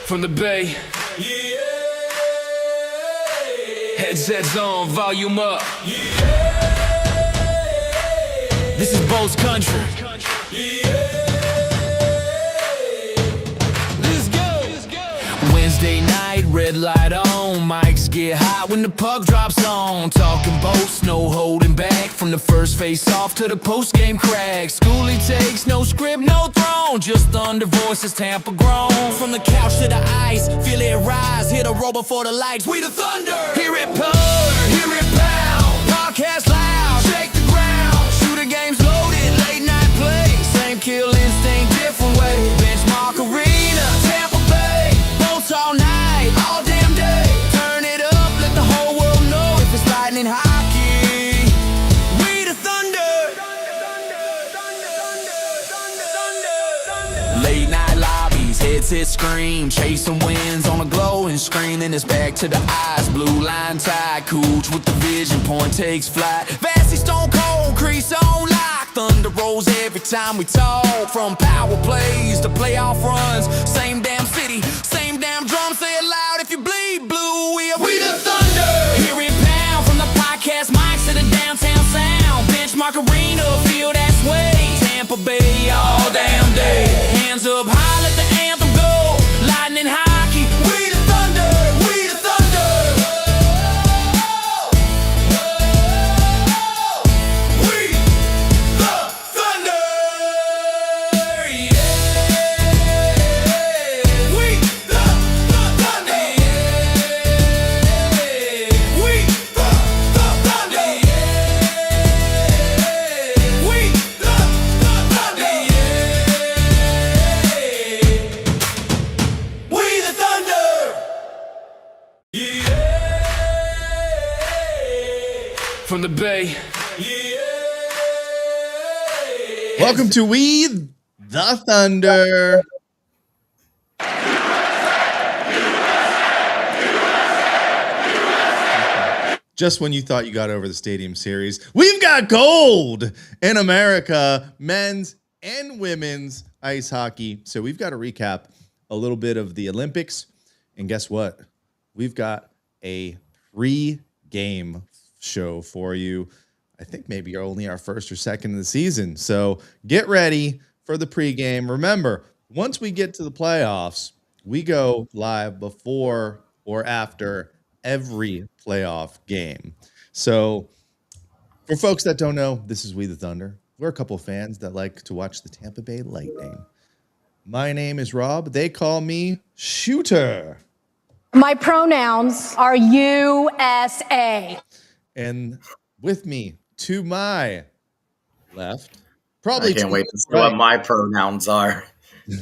From the Bay. Headsets on, volume up. This is Bo's country. Let's go. Wednesday night, red light on. Mics get hot when the puck drops on. Talking boats, no holding back. From the first face off to the post game crack. Schoolie takes no script, no throne. Just thunder voices, Tampa grown. From the couch to the ice, feel it rise. Hit a roll before the lights. We the Thunder. Hear it purr, hear it pound. Podcast loud, shake the ground. Shooter games loaded, late night play. Same kill instinct, different way. Benchmark arena, Tampa Bay. Bolts all night, all damn day. Turn it up, let the whole world know if it's lightning hockey. We the Thunder. Late night lobbies, headset scream. Chasing winds on a glowing screen. Then it's back to the eyes, blue line tie. Cooch with the vision, point takes flight. Vassy stone cold, crease on lock. Thunder rolls every time we talk. From power plays to playoff runs. Same damn city, same damn drum. Say it loud if you bleed blue. We the Thunder. Hear it pound from the podcast mics to the downtown sound. Benchmark arena, feel that sway. Tampa Bay all damn day. Hands up high, let the anthem go. Lightning hockey. We the Thunder. We the Thunder. We the Thunder. Yeah. We the Thunder. Yeah. We the Thunder. Yeah. We the Thunder. Yeah. We the Thunder. Yeah. From the Bay. Welcome to We the Thunder. Just when you thought you got over the Stadium Series, we've got gold in America, men's and women's ice hockey. So we've got to recap a little bit of the Olympics. And guess what? We've got a pre-game show for you. I think maybe only our first or second of the season. So get ready for the pregame. Remember, once we get to the playoffs, we go live before or after every playoff game. So for folks that don't know, this is We the Thunder. We're a couple of fans that like to watch the Tampa Bay Lightning. My name is Rob. They call me Shooter. My pronouns are USA. And with me to my left, probably I can't to wait your to see right. what my pronouns are.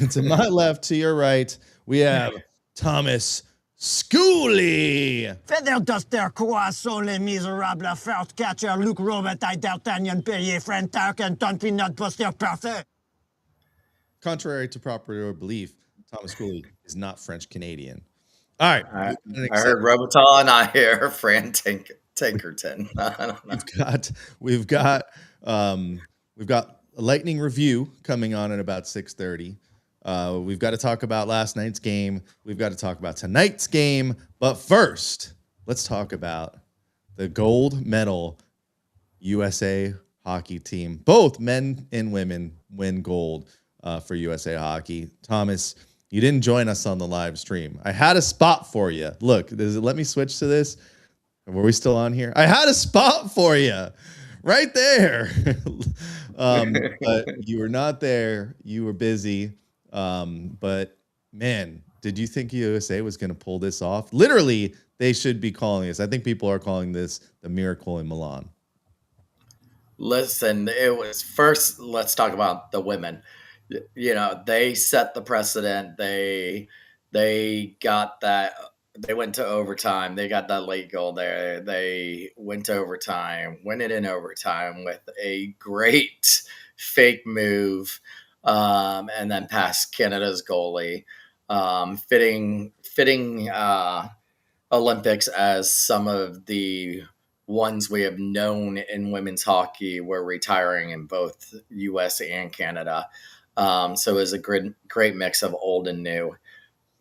To my left, to your right, we have Thomas Schooley. Fédère croissant, les misérables, Fort Catcher, Luc Robitaille, D'Artagnan, Perrier, Friend Tarkenton, Peanut Buster, Parfait. Contrary to popular belief, Thomas Schooley is not French Canadian. All right, I heard Robital and I hear Fran Tankerton. I don't know. we've got a Lightning review coming on at about 6:30. We've got to talk about last night's game. We've got to talk about tonight's game. But first, let's talk about the gold medal USA hockey team. Both men and women win gold for USA Hockey. Thomas, you didn't join us on the live stream. I had a spot for you. Look, let me switch to this. Were we still on here? I had a spot for you right there. But you were not there. You were busy. But man, did you think USA was going to pull this off? Literally, they should be calling this. I think people are calling this the miracle in Milan. Listen, it was first. Let's talk about the women. You know, they set the precedent. They got that. They went to overtime. They got that late goal there. They went to overtime, win it in overtime with a great fake move, and then past Canada's goalie. Fitting Olympics as some of the ones we have known in women's hockey were retiring in both U.S. and Canada. So it was a great mix of old and new.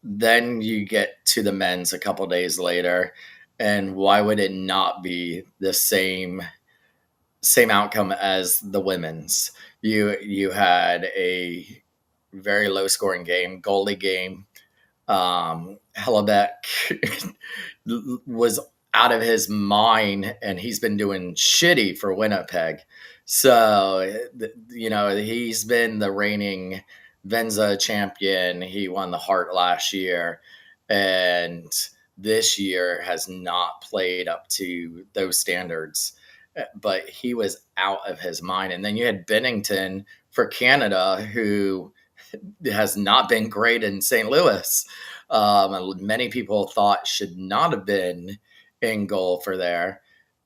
then you get to the men's a couple days later, and why would it not be the same outcome as the women's? You had a very low scoring game, goalie game. Hellebeck was out of his mind, and he's been doing shitty for Winnipeg. So, he's been the reigning Venza champion. He won the Hart last year, and this year has not played up to those standards. But he was out of his mind. And then you had Bennington for Canada, who has not been great in St. Louis. Many people thought should not have been in goal for there.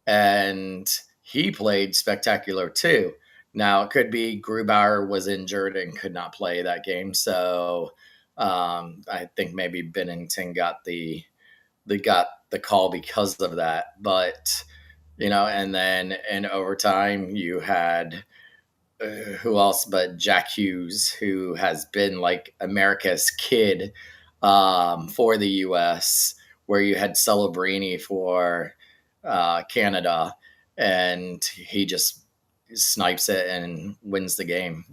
And he played spectacular too. Now, it could be Grubauer was injured and could not play that game. So I think maybe Bennington got the call because of that. But, and then in overtime, you had who else but Jack Hughes, who has been like America's kid for the U.S., where you had Celebrini for Canada, and he just snipes it and wins the game.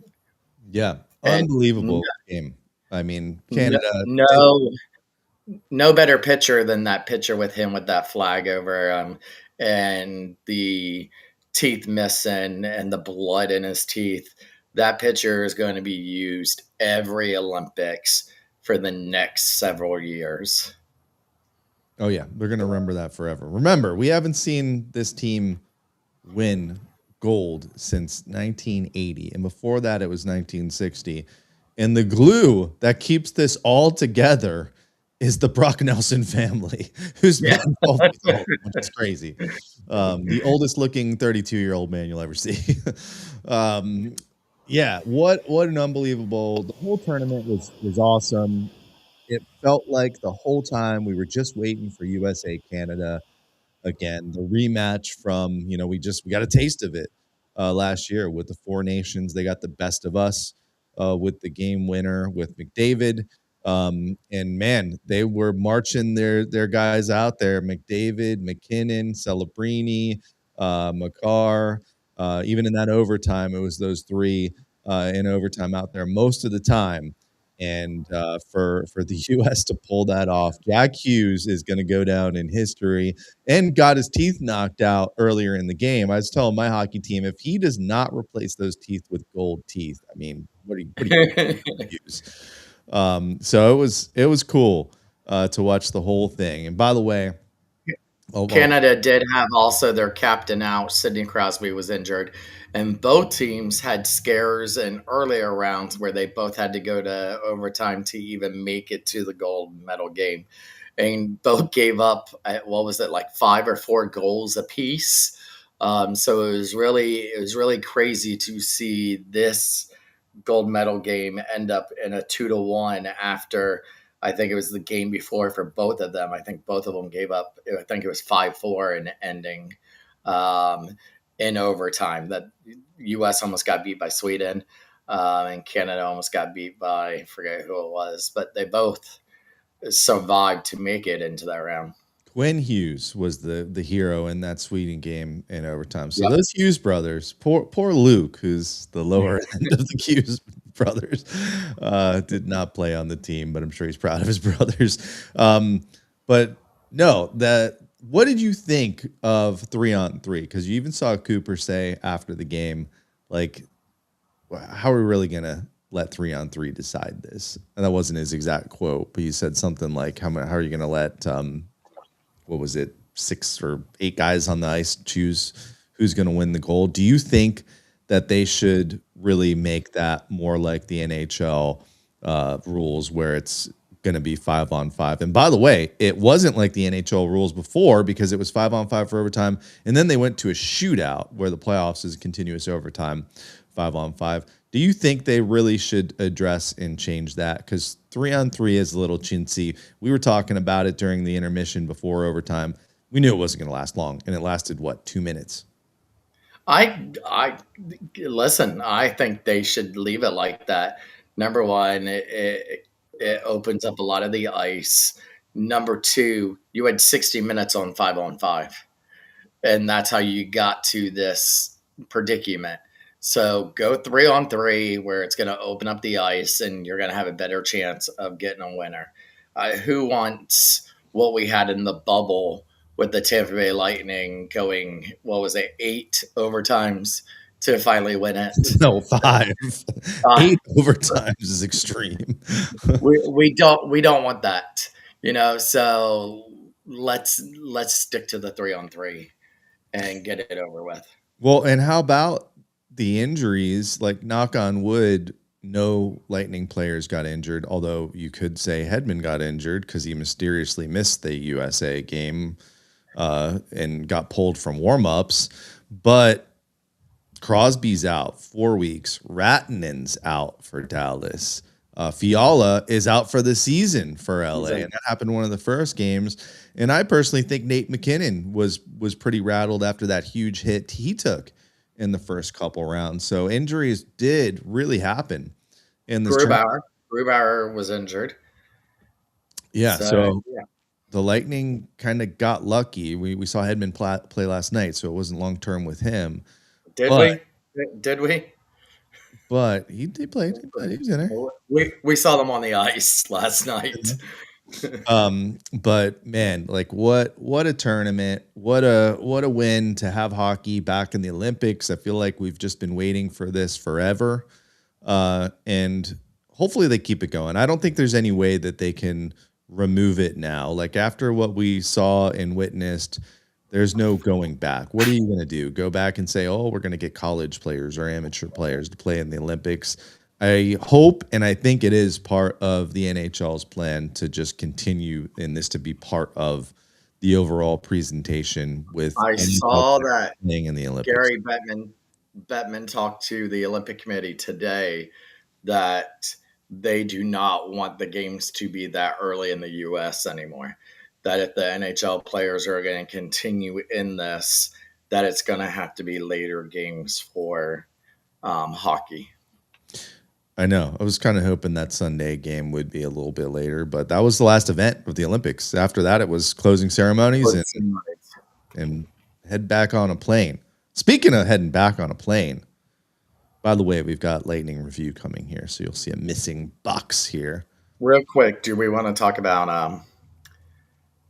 Yeah, And unbelievable game. I mean, Canada. no better pitcher than that pitcher with him with that flag over and the teeth missing and the blood in his teeth. That pitcher is going to be used every Olympics for the next several years. Oh yeah, they're going to remember that forever. Remember, we haven't seen this team win gold since 1980, and before that it was 1960. And the glue that keeps this all together is the Brock Nelson family, who's been involved with it, which is crazy. The oldest looking 32-year-old man you'll ever see. Yeah, what an unbelievable. The whole tournament was awesome. It felt like the whole time we were just waiting for USA Canada again. The rematch from, we got a taste of it last year with the Four Nations. They got the best of us with the game winner with McDavid. And man, they were marching their guys out there. McDavid, McKinnon, Celebrini, Makar. Even in that overtime, it was those three in overtime out there most of the time. And for the U.S. to pull that off, Jack Hughes is going to go down in history and got his teeth knocked out earlier in the game. I was telling my hockey team, if he does not replace those teeth with gold teeth, I mean, what are you use? So it was cool to watch the whole thing. And by the way, Canada did have also their captain out. Sidney Crosby was injured, and both teams had scares in earlier rounds where they both had to go to overtime to even make it to the gold medal game. And both gave up, what was it, like 5 or 4 goals apiece. So it was really crazy to see this gold medal game end up in a 2-1 after I think it was the game before for both of them. I think both of them gave up. I think it was 5-4 in ending in overtime. That U.S. almost got beat by Sweden, and Canada almost got beat by, I forget who it was, but they both survived to make it into that round. Quinn Hughes was the hero in that Sweden game in overtime. So those Hughes brothers, poor Luke, who's the lower end of the Hughes brothers, did not play on the team, but I'm sure he's proud of his brothers. But no, what did you think of 3-on-3? Because you even saw Cooper say after the game, like, how are we really gonna let 3-on-3 decide this? And that wasn't his exact quote, but he said something like, how are you gonna let what was it, 6 or 8 guys on the ice choose who's going to win the gold? Do you think that they should really make that more like the NHL rules, where it's going to be 5-on-5? And by the way, it wasn't like the NHL rules before, because it was 5-on-5 for overtime, and then they went to a shootout where the playoffs is continuous overtime, 5-on-5. Do you think they really should address and change that? Because 3-on-3 is a little chintzy. We were talking about it during the intermission before overtime. We knew it wasn't going to last long, and it lasted, 2 minutes? I listen. I think they should leave it like that. Number one, It opens up a lot of the ice. Number two, you had 60 minutes on 5-on-5, and that's how you got to this predicament. So go 3-on-3, where it's going to open up the ice, and you're going to have a better chance of getting a winner. Who wants what we had in the bubble with the Tampa Bay Lightning going, what was it, 8 overtimes to finally win it? No, 5. Uh, 8 overtimes is extreme. we don't want that, so let's stick to the 3-on-3 and get it over with. Well, and how about the injuries? Like, knock on wood, no Lightning players got injured, although you could say Hedman got injured because he mysteriously missed the USA game and got pulled from warmups. But Crosby's out 4 weeks. Rattanen's out for Dallas. Fiala is out for the season for LA, and that happened one of the first games. And I personally think Nate McKinnon was pretty rattled after that huge hit he took in the first couple rounds. So injuries did really happen in this tournament. Grubauer was injured. Yeah, so the Lightning kind of got lucky. We saw Hedman play last night, so it wasn't long term with him. Did we? But he played. He was in there. We saw them on the ice last night. But man, like what a tournament, what a win to have hockey back in the Olympics. I feel like we've just been waiting for this forever. And hopefully they keep it going. I don't think there's any way that they can remove it now. Like after what we saw and witnessed, there's no going back. What are you going to do? Go back and say, oh, we're going to get college players or amateur players to play in the Olympics? I hope, and I think it is part of the NHL's plan to just continue in this to be part of the overall presentation with. I saw that playing in the Olympics. Gary Bettman talked to the Olympic Committee today that they do not want the games to be that early in the U.S. anymore. That if the NHL players are going to continue in this, that it's going to have to be later games for hockey. I know. I was kind of hoping that Sunday game would be a little bit later, but that was the last event of the Olympics. After that, it was closing ceremonies and head back on a plane. Speaking of heading back on a plane, by the way, we've got Lightning review coming here, so you'll see a missing box here. Real quick, do we want to talk about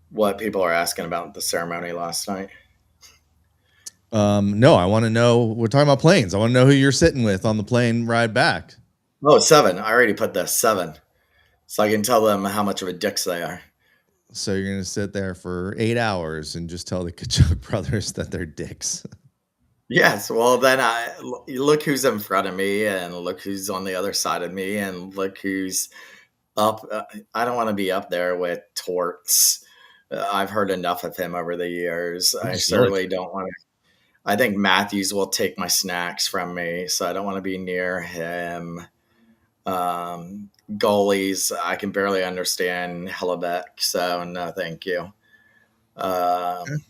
what people are asking about the ceremony last night? No, I want to know. We're talking about planes. I want to know who you're sitting with on the plane ride back. Oh, 7. I already put the 7. So I can tell them how much of a dicks they are. So you're going to sit there for 8 hours and just tell the Kachuk brothers that they're dicks. Yes. Well, then look who's in front of me and look who's on the other side of me and look who's up. I don't want to be up there with Torts. I've heard enough of him over the years. I certainly don't want to. I think Matthews will take my snacks from me, so I don't want to be near him. Goalies, I can barely understand Hellebuck, so no, thank you. The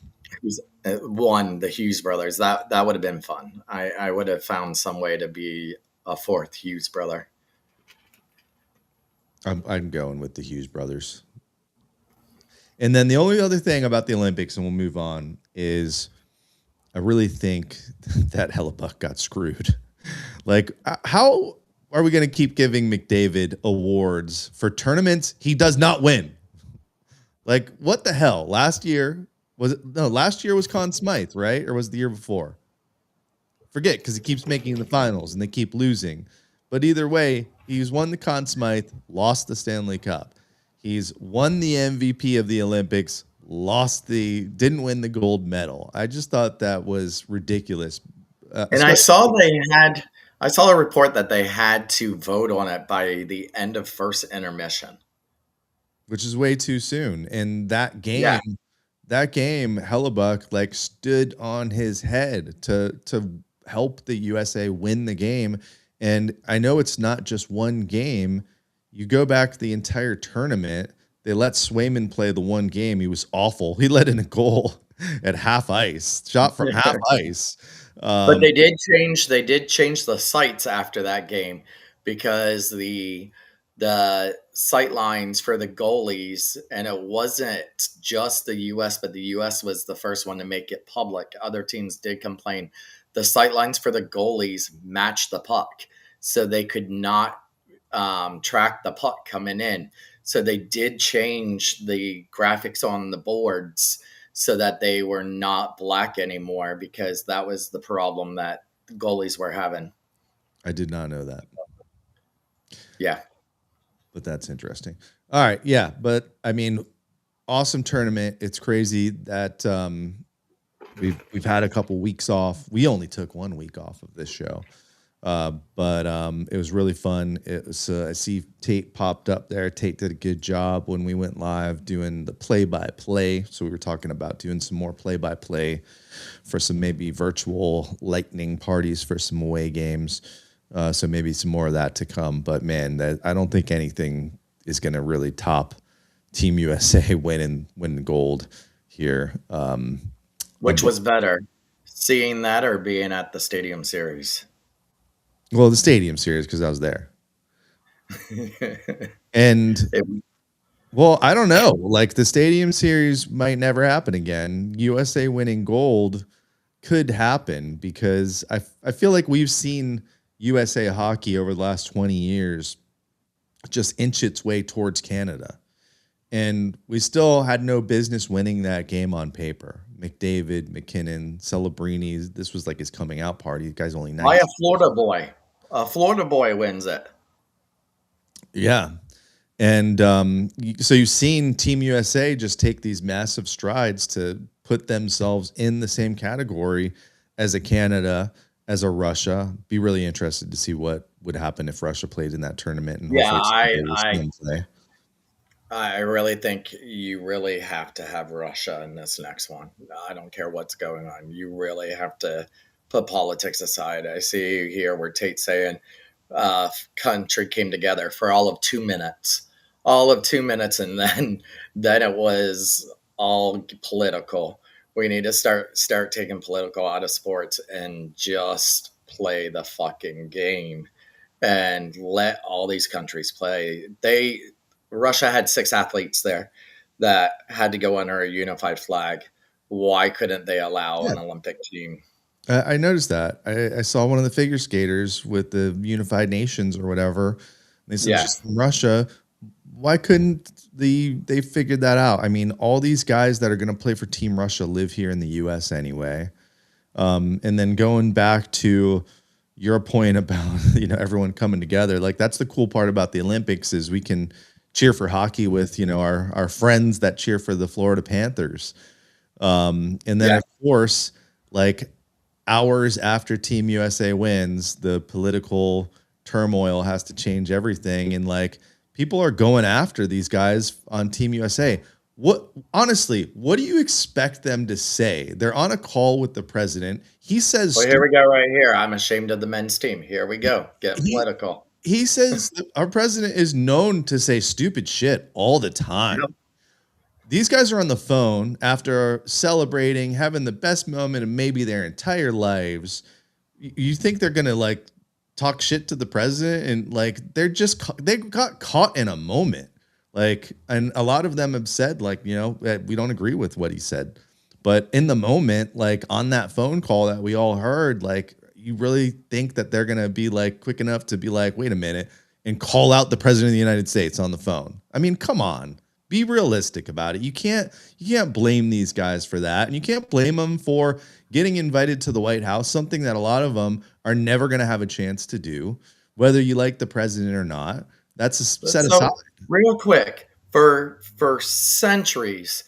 Hughes brothers, that would have been fun. I would have found some way to be a fourth Hughes brother. I'm going with the Hughes brothers. And then the only other thing about the Olympics, and we'll move on, is I really think that Hellebuck got screwed. Like, how are we going to keep giving McDavid awards for tournaments he does not win? Like, what the hell? Last year was Conn Smythe, right? Or was it the year before? Forget, because he keeps making the finals and they keep losing. But either way, he's won the Conn Smythe, lost the Stanley Cup. He's won the MVP of the Olympics, didn't win the gold medal. I just thought that was ridiculous. And I saw a report that they had to vote on it by the end of first intermission, which is way too soon. And that game, Hellebuck like stood on his head to help the USA win the game. And I know it's not just one game. You go back the entire tournament. They let Swayman play the one game. He was awful. He let in a goal at half ice, shot from half ice. But they did change the sites after that game because the the sight lines for the goalies, and it wasn't just the US, but the US was the first one to make it public. Other teams did complain. The sight lines for the goalies matched the puck, so they could not track the puck coming in. So they did change the graphics on the boards so that they were not black anymore, because that was the problem that goalies were having. I did not know that, Yeah. but that's interesting. All right, yeah, but I mean, awesome tournament. It's crazy that we've had a couple weeks off. We only took 1 week off of this show. But it was really fun. It was, I see Tate popped up there. Tate did a good job when we went live doing the play-by-play. So we were talking about doing some more play-by-play for some maybe virtual lightning parties for some away games. So maybe some more of that to come. But man, I don't think anything is going to really top Team USA winning gold here. Which was better, seeing that or being at the Stadium Series? Well, the Stadium Series, because I was there. And well, I don't know. Like the Stadium Series might never happen again. USA winning gold could happen because I feel like we've seen USA hockey over the last 20 years just inch its way towards Canada. And we still had no business winning that game on paper. McDavid, McKinnon, Celebrini, this was like his coming out party. The guy's only 19. Why a Florida boy? A Florida boy wins it. Yeah. And so you've seen Team USA just take these massive strides to put themselves in the same category as a Canada, as a Russia. Be really interested to see what would happen if Russia played in that tournament. And Yeah, I really think you really have to have Russia in this next one. I don't care what's going on. You really have to put politics aside. I see here where Tate's saying country came together for all of 2 minutes. And then it was all political. We need to start taking political out of sports and just play the fucking game and let all these countries play. Russia had 6 athletes there that had to go under a unified flag. Why couldn't they allow an Olympic team? I noticed that. I saw one of the figure skaters with the Unified Nations or whatever. They said, just from Russia. Why couldn't they figured that out? I mean, all these guys that are going to play for Team Russia live here in the U.S. anyway. And then going back to your point about, everyone coming together, like that's the cool part about the Olympics is we can cheer for hockey with, our friends that cheer for the Florida Panthers. And then of course, like hours after Team USA wins, the political turmoil has to change everything. And like people are going after these guys on Team USA. Honestly, what do you expect them to say? They're on a call with the president. He says, well, here we go right here. I'm ashamed of the men's team. Here we go. Get political. He says our president is known to say stupid shit all the time. Yep. These guys are on the phone after celebrating, having the best moment of maybe their entire lives. You think they're going to like talk shit to the president? And like, they got caught in a moment. Like, and a lot of them have said like, we don't agree with what he said, but in the moment, like on that phone call that we all heard, like, you really think that they're going to be like quick enough to be like, wait a minute, and call out the president of the United States on the phone? I mean, come on. Be realistic about it. You can't blame these guys for that. And you can't blame them for getting invited to the White House, something that a lot of them are never going to have a chance to do, whether you like the president or not. That's set aside. Real quick, for centuries,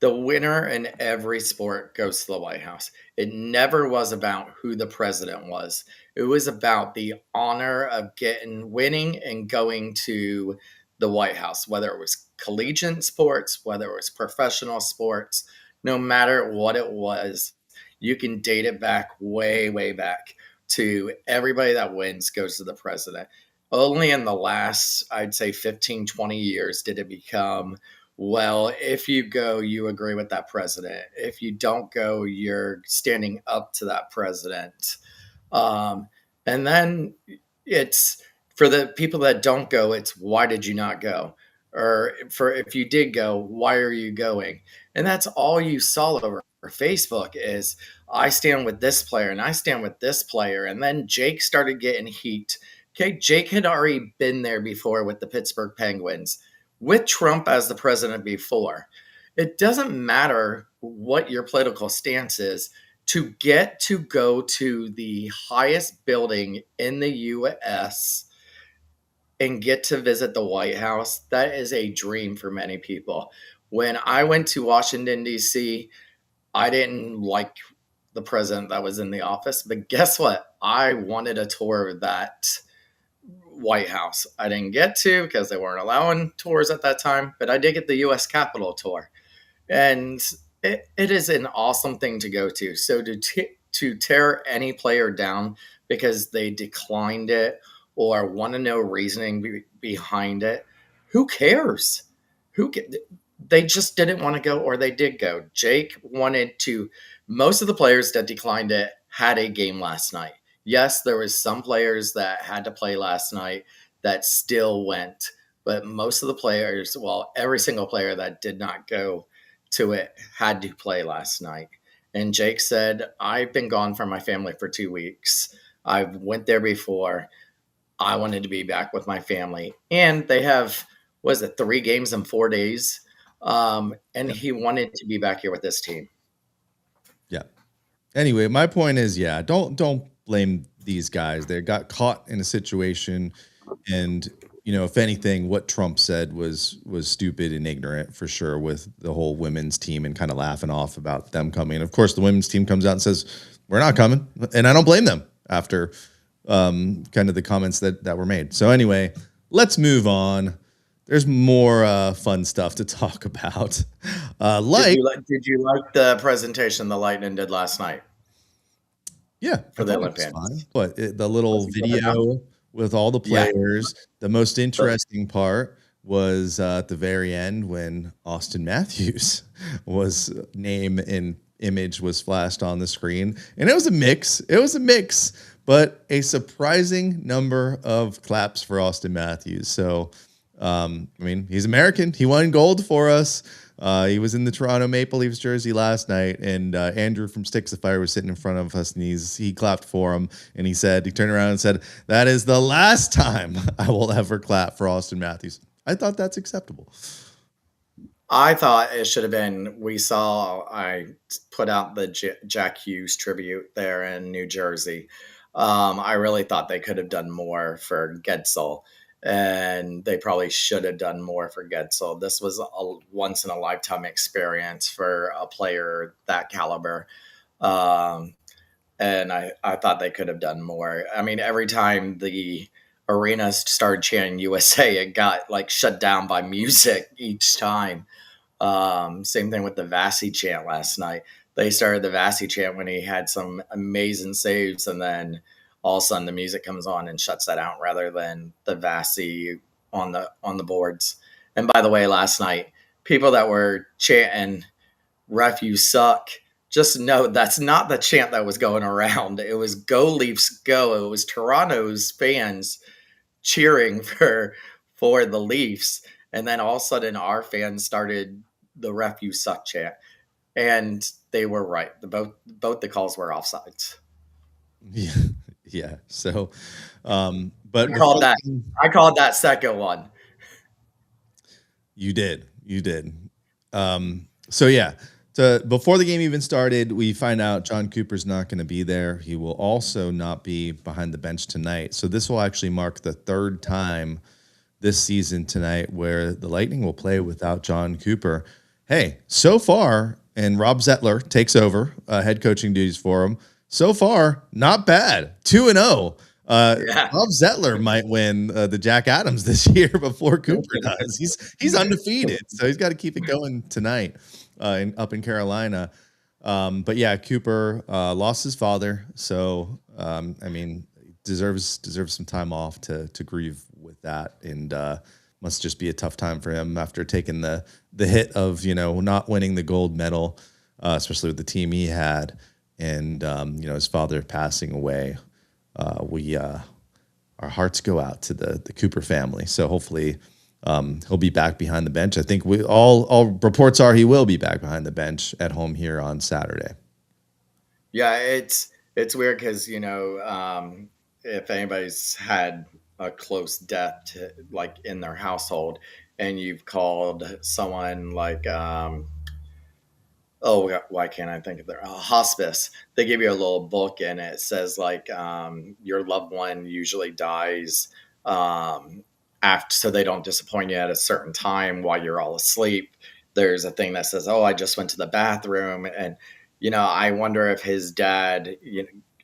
the winner in every sport goes to the White House. It never was about who the president was. It was about the honor of winning and going to the White House, whether it was collegiate sports, whether it was professional sports, no matter what it was. You can date it back way, way back to everybody that wins goes to the president. Only in the last, I'd say 15, 20 years did it become, well, if you go, you agree with that president. If you don't go, you're standing up to that president. And then it's For the people that don't go, it's why did you not go? Or for if you did go, why are you going? And that's all you saw over Facebook is I stand with this player and I stand with this player. And then Jake started getting heat. Okay, Jake had already been there before with the Pittsburgh Penguins, with Trump as the president before. It doesn't matter what your political stance is. To get to go to the highest building in the US and get to visit the White House, that is a dream for many people. When I went to Washington, D.C., I didn't like the president that was in the office, but guess what? I wanted a tour of that White House. I didn't get to because they weren't allowing tours at that time, but I did get the U.S. Capitol tour. And it is an awesome thing to go to. So to tear any player down because they declined it or want to know reasoning behind it, who cares? They just didn't want to go, or they did go. Jake wanted to. Most of the players that declined it had a game last night. Yes, there was some players that had to play last night that still went, but most of the players, well, every single player that did not go to it had to play last night. And Jake said, I've been gone from my family for 2 weeks. I went there before. I wanted to be back with my family. And they have, 3 games in 4 days? And he wanted to be back here with this team. Yeah. Anyway, my point is, don't blame these guys. They got caught in a situation, and if anything, what Trump said was stupid and ignorant for sure, with the whole women's team and kind of laughing off about them coming. And of course, the women's team comes out and says, we're not coming. And I don't blame them after kind of the comments that were made. So anyway, let's move on. There's more fun stuff to talk about. Did you like the presentation the Lightning did last night? Yeah, for the Olympians. But the little video with all the players, the most interesting part was at the very end when Austin Matthews was name and image was flashed on the screen, and it was a mix. But a surprising number of claps for Austin Matthews. So, he's American. He won gold for us. He was in the Toronto Maple Leafs jersey last night, and Andrew from Sticks of Fire was sitting in front of us, and he clapped for him, and he turned around and said, that is the last time I will ever clap for Austin Matthews. I thought that's acceptable. I thought it should have been, I put out the Jack Hughes tribute there in New Jersey. I really thought they could have done more for Getsel. And they probably should have done more for Getsel. This was a once-in-a-lifetime experience for a player that caliber. And I thought they could have done more. I mean, every time the arena started chanting USA, it got shut down by music each time. Same thing with the Vasi chant last night. They started the Vasi chant when he had some amazing saves, and then all of a sudden the music comes on and shuts that out rather than the Vasi on the boards. And by the way, last night, people that were chanting "Ref, you suck," just know that's not the chant that was going around. It was "Go Leafs, go." It was Toronto's fans cheering for the Leafs. And then all of a sudden our fans started the "Ref, you suck" chant. And they were right. Both the calls were offsides. Yeah. Yeah. So, but I called that second one. You did. So yeah. So before the game even started, we find out John Cooper's not going to be there. He will also not be behind the bench tonight. So this will actually mark the third time this season tonight where the Lightning will play without John Cooper. Hey, so far, and Rob Zettler takes over head coaching duties for him. So far, not bad. 2-0. Rob Zettler might win the Jack Adams this year before Cooper does. He's undefeated, so he's got to keep it going tonight up in Carolina. But yeah, Cooper lost his father, so deserves some time off to grieve with that, and must just be a tough time for him after taking the hit of not winning the gold medal, especially with the team he had. And his father passing away, we our hearts go out to the Cooper family. So hopefully he'll be back behind the bench. I think all reports are he will be back behind the bench at home here on Saturday. Yeah, it's weird because if anybody's had a close death like in their household, and you've called someone like why can't I think of their hospice? They give you a little book and it says like your loved one usually dies after, so they don't disappoint you at a certain time while you're all asleep. There's a thing that says, "Oh, I just went to the bathroom," and I wonder if his dad.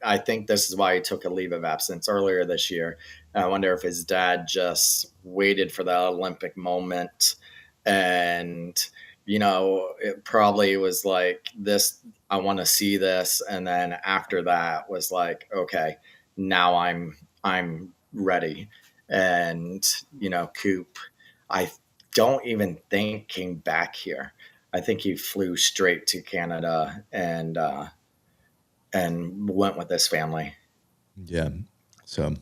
I think this is why he took a leave of absence earlier this year. I wonder if his dad just waited for the Olympic moment and it probably was like this, I want to see this. And then after that was like, okay, now I'm ready. And, Coop, I don't even think came back here. I think he flew straight to Canada and went with his family. Yeah. So,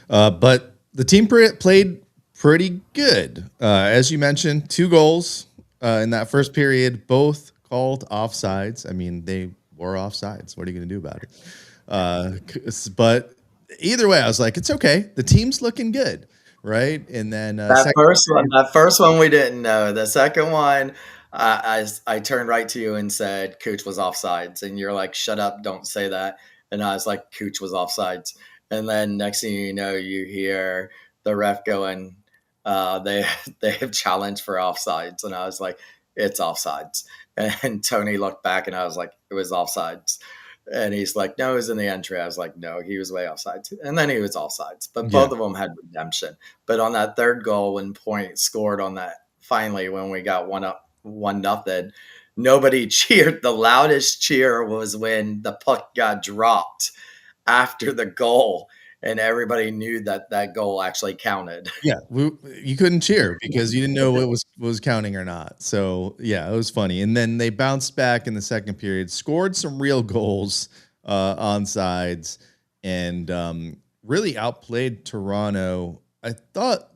but the team played pretty good. As you mentioned, 2 goals in that first period, both called offsides. I mean, they were offsides. What are you going to do about it? But either way, I was like, it's okay. The team's looking good, right? And then that first one we didn't know. The second one, I turned right to you and said Cooch was offsides, and you're like, shut up, don't say that. And I was like, Cooch was offsides. And then next thing you know, you hear the ref going, they have challenged for offsides, and I was like, it's offsides. And Tony looked back, and I was like, it was offsides. And he's like, no, it was in the entry. I was like, no, he was way offsides. And then he was offsides. But both of them had redemption. But on that third goal, when Point scored on that, finally, when we got 1-0, nobody cheered. The loudest cheer was when the puck got dropped after the goal. And everybody knew that goal actually counted. Yeah, you couldn't cheer because you didn't know it was counting or not. So yeah, it was funny. And then they bounced back in the second period, scored some real goals on sides, and really outplayed Toronto. I thought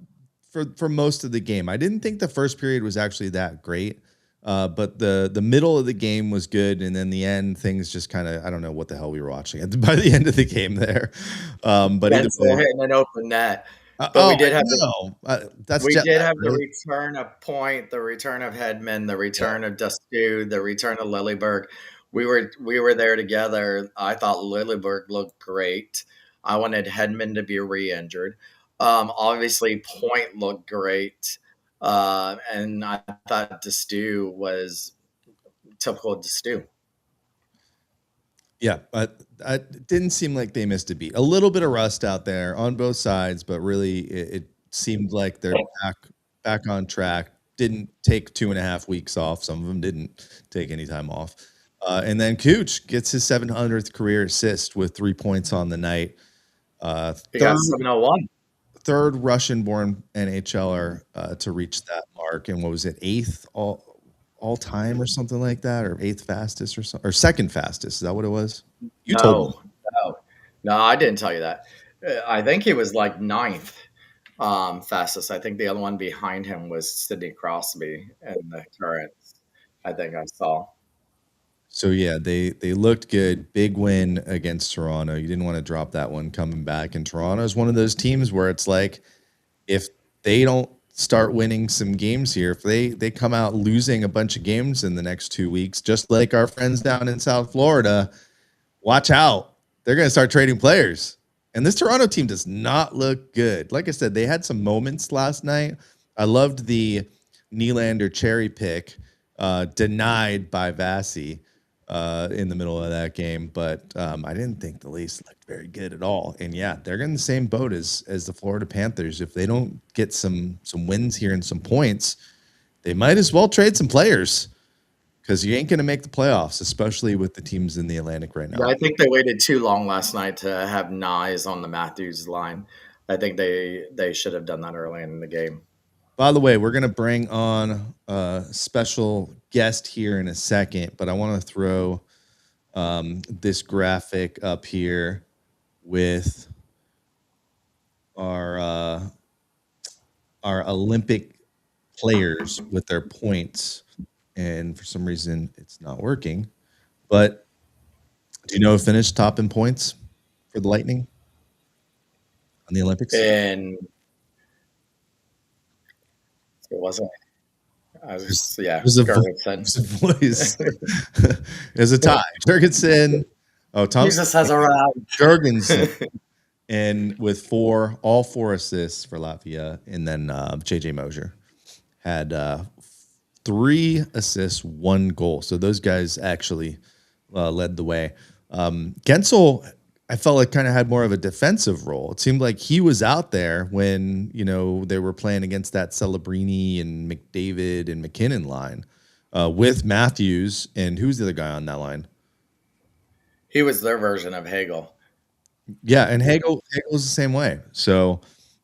for most of the game. I didn't think the first period was actually that great. But the middle of the game was good, and then the end, things just kind of, I don't know what the hell we were watching by the end of the game there. But hitting an open net. But we did have the return of Point, the return of Hedman, the return of Dustu, the return of Lilleberg. We were there together. I thought Lilleberg looked great. I wanted Hedman to be re-injured. Obviously, Point looked great. And I thought Dustu was typical Dustu. Yeah, but it didn't seem like they missed a beat. A little bit of rust out there on both sides, but really it seemed like they're back on track. Didn't take 2.5 weeks off. Some of them didn't take any time off. And then Cooch gets his 700th career assist with 3 points on the night. He got 701. Third Russian-born NHLer to reach that mark, and what was it, 8th all time or something like that, or 8th fastest or second fastest? Is that what it was? You told me. No, I didn't tell you that. I think he was like 9th fastest. I think the other one behind him was Sidney Crosby in the current. I think I saw. So yeah, they looked good. Big win against Toronto. You didn't want to drop that one coming back. And Toronto is one of those teams where it's like, if they don't start winning some games here, if they come out losing a bunch of games in the next 2 weeks, just like our friends down in South Florida, watch out. They're going to start trading players. And this Toronto team does not look good. Like I said, they had some moments last night. I loved the Nylander cherry pick denied by Vasi in the middle of that game, but I didn't think the Leafs looked very good at all. And yeah, they're in the same boat as the Florida Panthers. If they don't get some wins here and some points, they might as well trade some players, because you ain't going to make the playoffs, especially with the teams in the Atlantic right now. Yeah, I think they waited too long last night to have Nyes on the Matthews line. I think they should have done that early in the game. By the way, we're going to bring on a special guest here in a second, but I want to throw this graphic up here with our Olympic players with their points, and for some reason it's not working. But do you know who finished top in points for the Lightning on the Olympics? And it wasn't. I was Gergensen. There's a tie. Gergensen. Oh, Tom Jesus has arrived. Gergensen, and with all four assists for Latvia, and then JJ Mosier had 3 assists, 1 goal. So those guys actually led the way. Gensel, I felt like kind of had more of a defensive role. It seemed like he was out there when, they were playing against that Celebrini and McDavid and McKinnon line with Matthews. And who's the other guy on that line? He was their version of Hagel. Yeah, and Hagel was the same way. So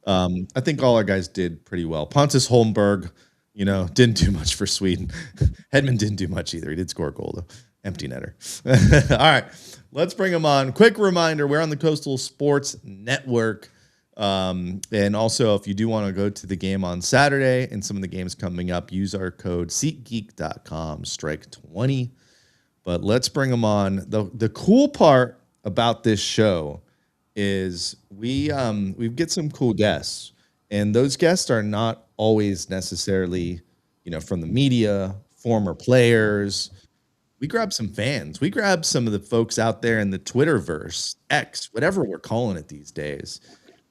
I think all our guys did pretty well. Pontus Holmberg, didn't do much for Sweden. Hedman didn't do much either. He did score a goal, though. Empty netter. All right, let's bring him on. Quick reminder, we're on the Coastal Sports Network. And also, if you do want to go to the game on Saturday and some of the games coming up, use our code SeatGeek.com, strike 20. But let's bring him on. The cool part about this show is we get some cool guests. And those guests are not always necessarily, from the media, former players. We grab some fans. We grab some of the folks out there in the Twitterverse, X, whatever we're calling it these days.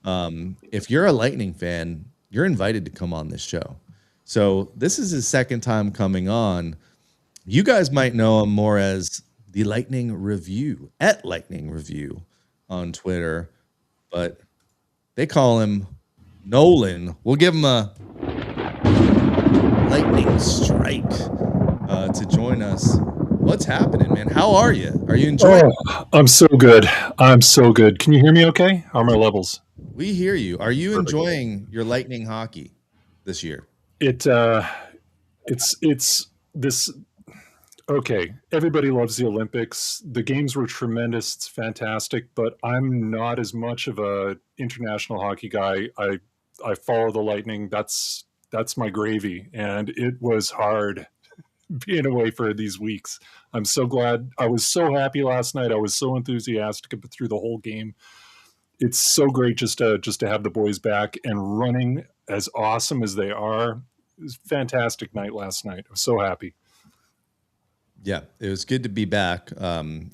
If you're a Lightning fan, you're invited to come on this show. So this is his second time coming on. You guys might know him more as the Lightning Review, at Lightning Review on Twitter, but they call him Nolan. We'll give him a lightning strike to join us. What's happening, man? How are you? Are you enjoying it? I'm so good. I'm so good. Can you hear me okay? How are my levels? We hear you. Are you enjoying your Lightning hockey this year? It's this. Okay, everybody loves the Olympics. The games were tremendous. It's fantastic, but I'm not as much of a international hockey guy. I follow the Lightning. That's my gravy, and it was hard being away for these weeks. I'm so glad. I was so happy last night. I was so enthusiastic through the whole game. It's so great just to have the boys back and running as awesome as they are. It was a fantastic night last night. I was so happy. Yeah, it was good to be back.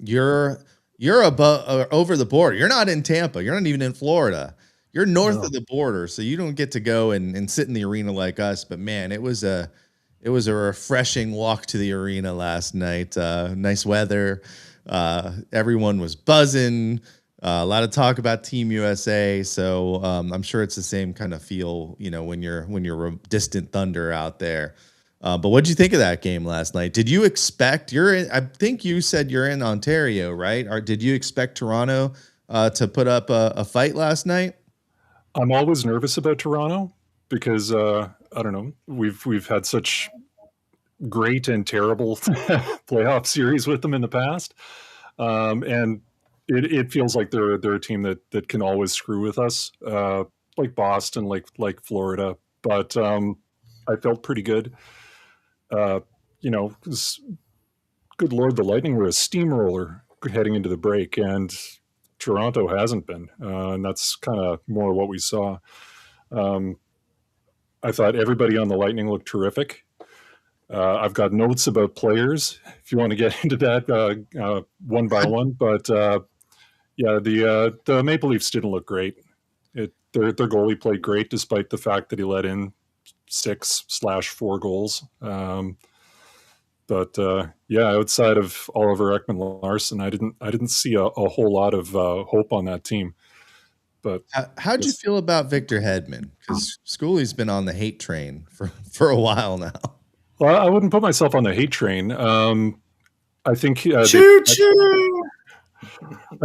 You're above over the border. You're not in Tampa. You're not even in Florida. You're north of the border, so you don't get to go and sit in the arena like us. But man, it was a refreshing walk to the arena last night. Nice weather. Everyone was buzzing. A lot of talk about Team USA. So I'm sure it's the same kind of feel, when you're a distant thunder out there. But what did you think of that game last night? Did you expect I think you said you're in Ontario, right? Or did you expect Toronto to put up a fight last night? I'm always nervous about Toronto because I don't know. We've had such great and terrible playoff series with them in the past, and it feels like they're a team that can always screw with us, like Boston, like Florida. But I felt pretty good. Good Lord, the Lightning were a steamroller heading into the break, and Toronto hasn't been, and that's kind of more what we saw. I thought everybody on the Lightning looked terrific. I've got notes about players if you want to get into that one by one, but the Maple Leafs didn't look great. Their goalie played great despite the fact that he let in 6/4 goals. Outside of Oliver Ekman-Larsson, I didn't see a whole lot of hope on that team. But how'd you feel about Victor Hedman? Because Schooley's been on the hate train for a while now. Well, I wouldn't put myself on the hate train. I think I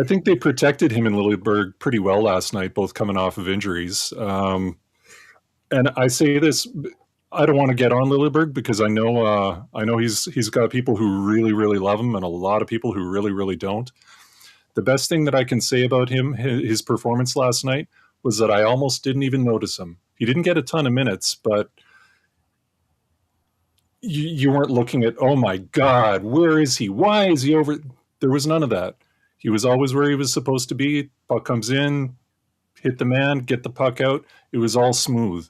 think they protected him in Lilleberg pretty well last night, both coming off of injuries. And I say this, I don't want to get on Lilleberg because I know he's got people who really, really love him and a lot of people who really, really don't. The best thing that I can say about him, his performance last night, was that I almost didn't even notice him. He didn't get a ton of minutes, but you weren't looking at, oh my God, where is he? Why is he over? There was none of that. He was always where he was supposed to be. Puck comes in, hit the man, get the puck out. It was all smooth.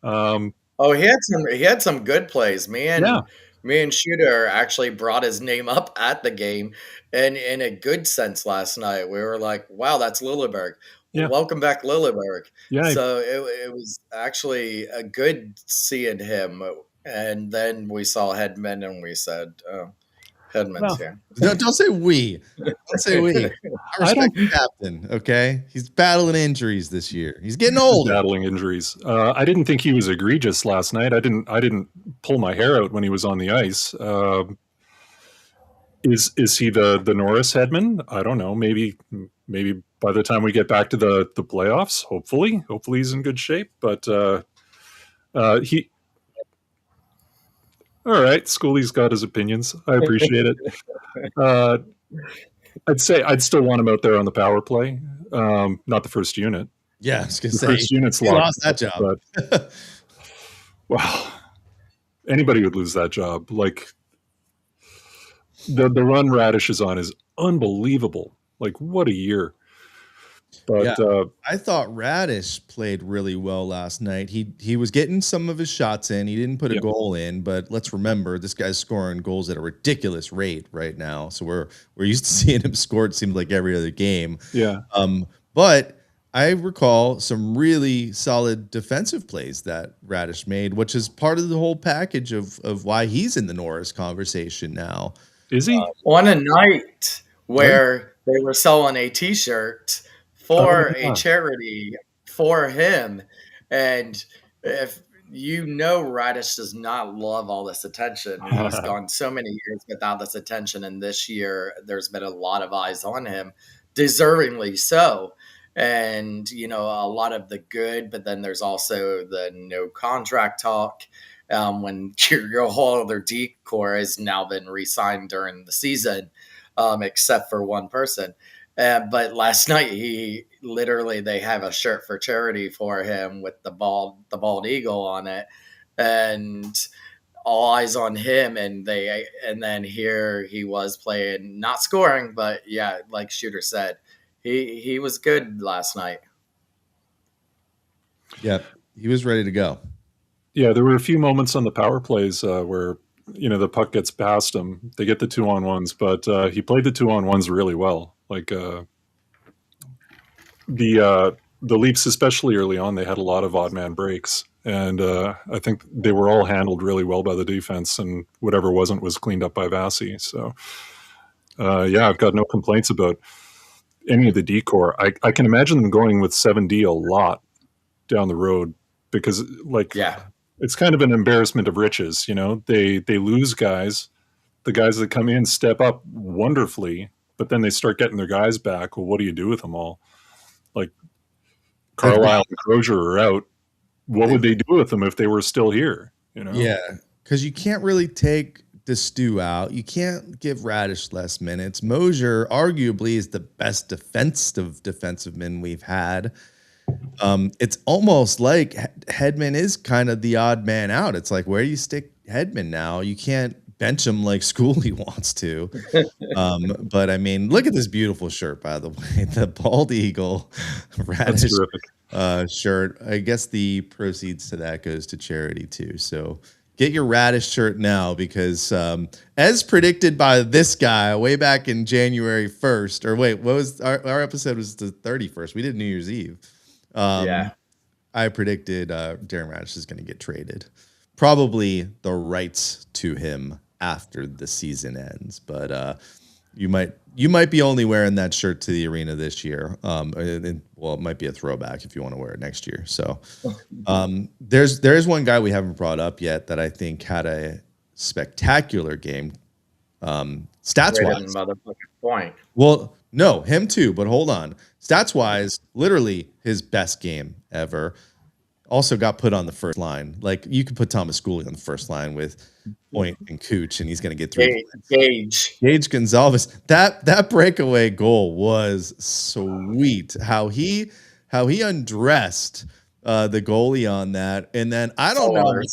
Oh, he had some good plays. Yeah. Me and Shooter actually brought his name up at the game, and in a good sense last night. We were like, "Wow, that's Lilleberg. Yeah. Welcome back, Lilleberg." Yeah. So it was actually a good seeing him. And then we saw Hedman, and we said, "Oh, Hedman's Well, here." Don't say we. Don't say we. I respect the captain. Okay, he's battling injuries this year. He's getting older. Battling injuries. I didn't think he was egregious last night. I didn't pull my hair out when he was on the ice. Is he the Norris Hedman? I don't know. Maybe by the time we get back to the playoffs, hopefully he's in good shape. But he. All right, Schooley's got his opinions. I appreciate it. I'd say I'd still want him out there on the power play, not the first unit. Yeah, I was gonna The say first unit's he locked lost that up, job. but wow, anybody would lose that job. Like the run Radish is on is unbelievable. Like what a year. But I thought Radish played really well last night. He was getting some of his shots in. He didn't put a goal in, but let's remember this guy's scoring goals at a ridiculous rate right now. So we're used to seeing him score, it seemed like every other game. Yeah. But I recall some really solid defensive plays that Radish made, which is part of the whole package of why he's in the Norris conversation now. Is he? On a night where they were selling a T-shirt for a charity for him, and if you know Radish does not love all this attention. He's gone so many years without this attention, and this year there's been a lot of eyes on him, deservingly so. And a lot of the good, but then there's also the no contract talk. When your whole other decor has now been re-signed during the season, except for one person. But last night, they have a shirt for charity for him with the bald eagle on it, and all eyes on him. And then here he was playing, not scoring, but yeah, like Shooter said, he was good last night. Yeah, he was ready to go. Yeah, there were a few moments on the power plays where the puck gets past him. They get the 2-on-1s, but he played the 2-on-1s really well. Like the Leafs, especially early on, they had a lot of odd man breaks, and I think they were all handled really well by the defense, and whatever wasn't was cleaned up by Vasi. So I've got no complaints about any of the decor. I can imagine them going with 7D a lot down the road because it's kind of an embarrassment of riches. They lose guys. The guys that come in step up wonderfully, but then they start getting their guys back. Well, what do you do with them all? Like Carlisle and Crozier are out. What would they do with them if they were still here? Yeah, because you can't really take the stew out. You can't give Radish less minutes. Mosier arguably is the best defensive men we've had. It's almost like Hedman is kind of the odd man out. It's like, where do you stick Hedman now? You can't bench him like Schooley wants to. But I mean, look at this beautiful shirt, by the way, the bald eagle Radish shirt. I guess the proceeds to that goes to charity too. So get your Radish shirt now, because as predicted by this guy way back in January 1st, or wait, what was our episode was the 31st. We did New Year's Eve. I predicted Darren Radish is going to get traded. Probably the rights to him after the season ends, but you might be only wearing that shirt to the arena this year. It might be a throwback if you want to wear it next year. So there is one guy we haven't brought up yet that I think had a spectacular game, stats wise. Motherfucking point. Well, no, him too, but hold on. Stats wise, literally his best game ever. Also got put on the first line. Like, you could put Thomas Schooley on the first line with Point and Cooch, and he's going to get through. Gage Gonzalez. That breakaway goal was sweet. How he how he undressed the goalie on that, and then I don't know why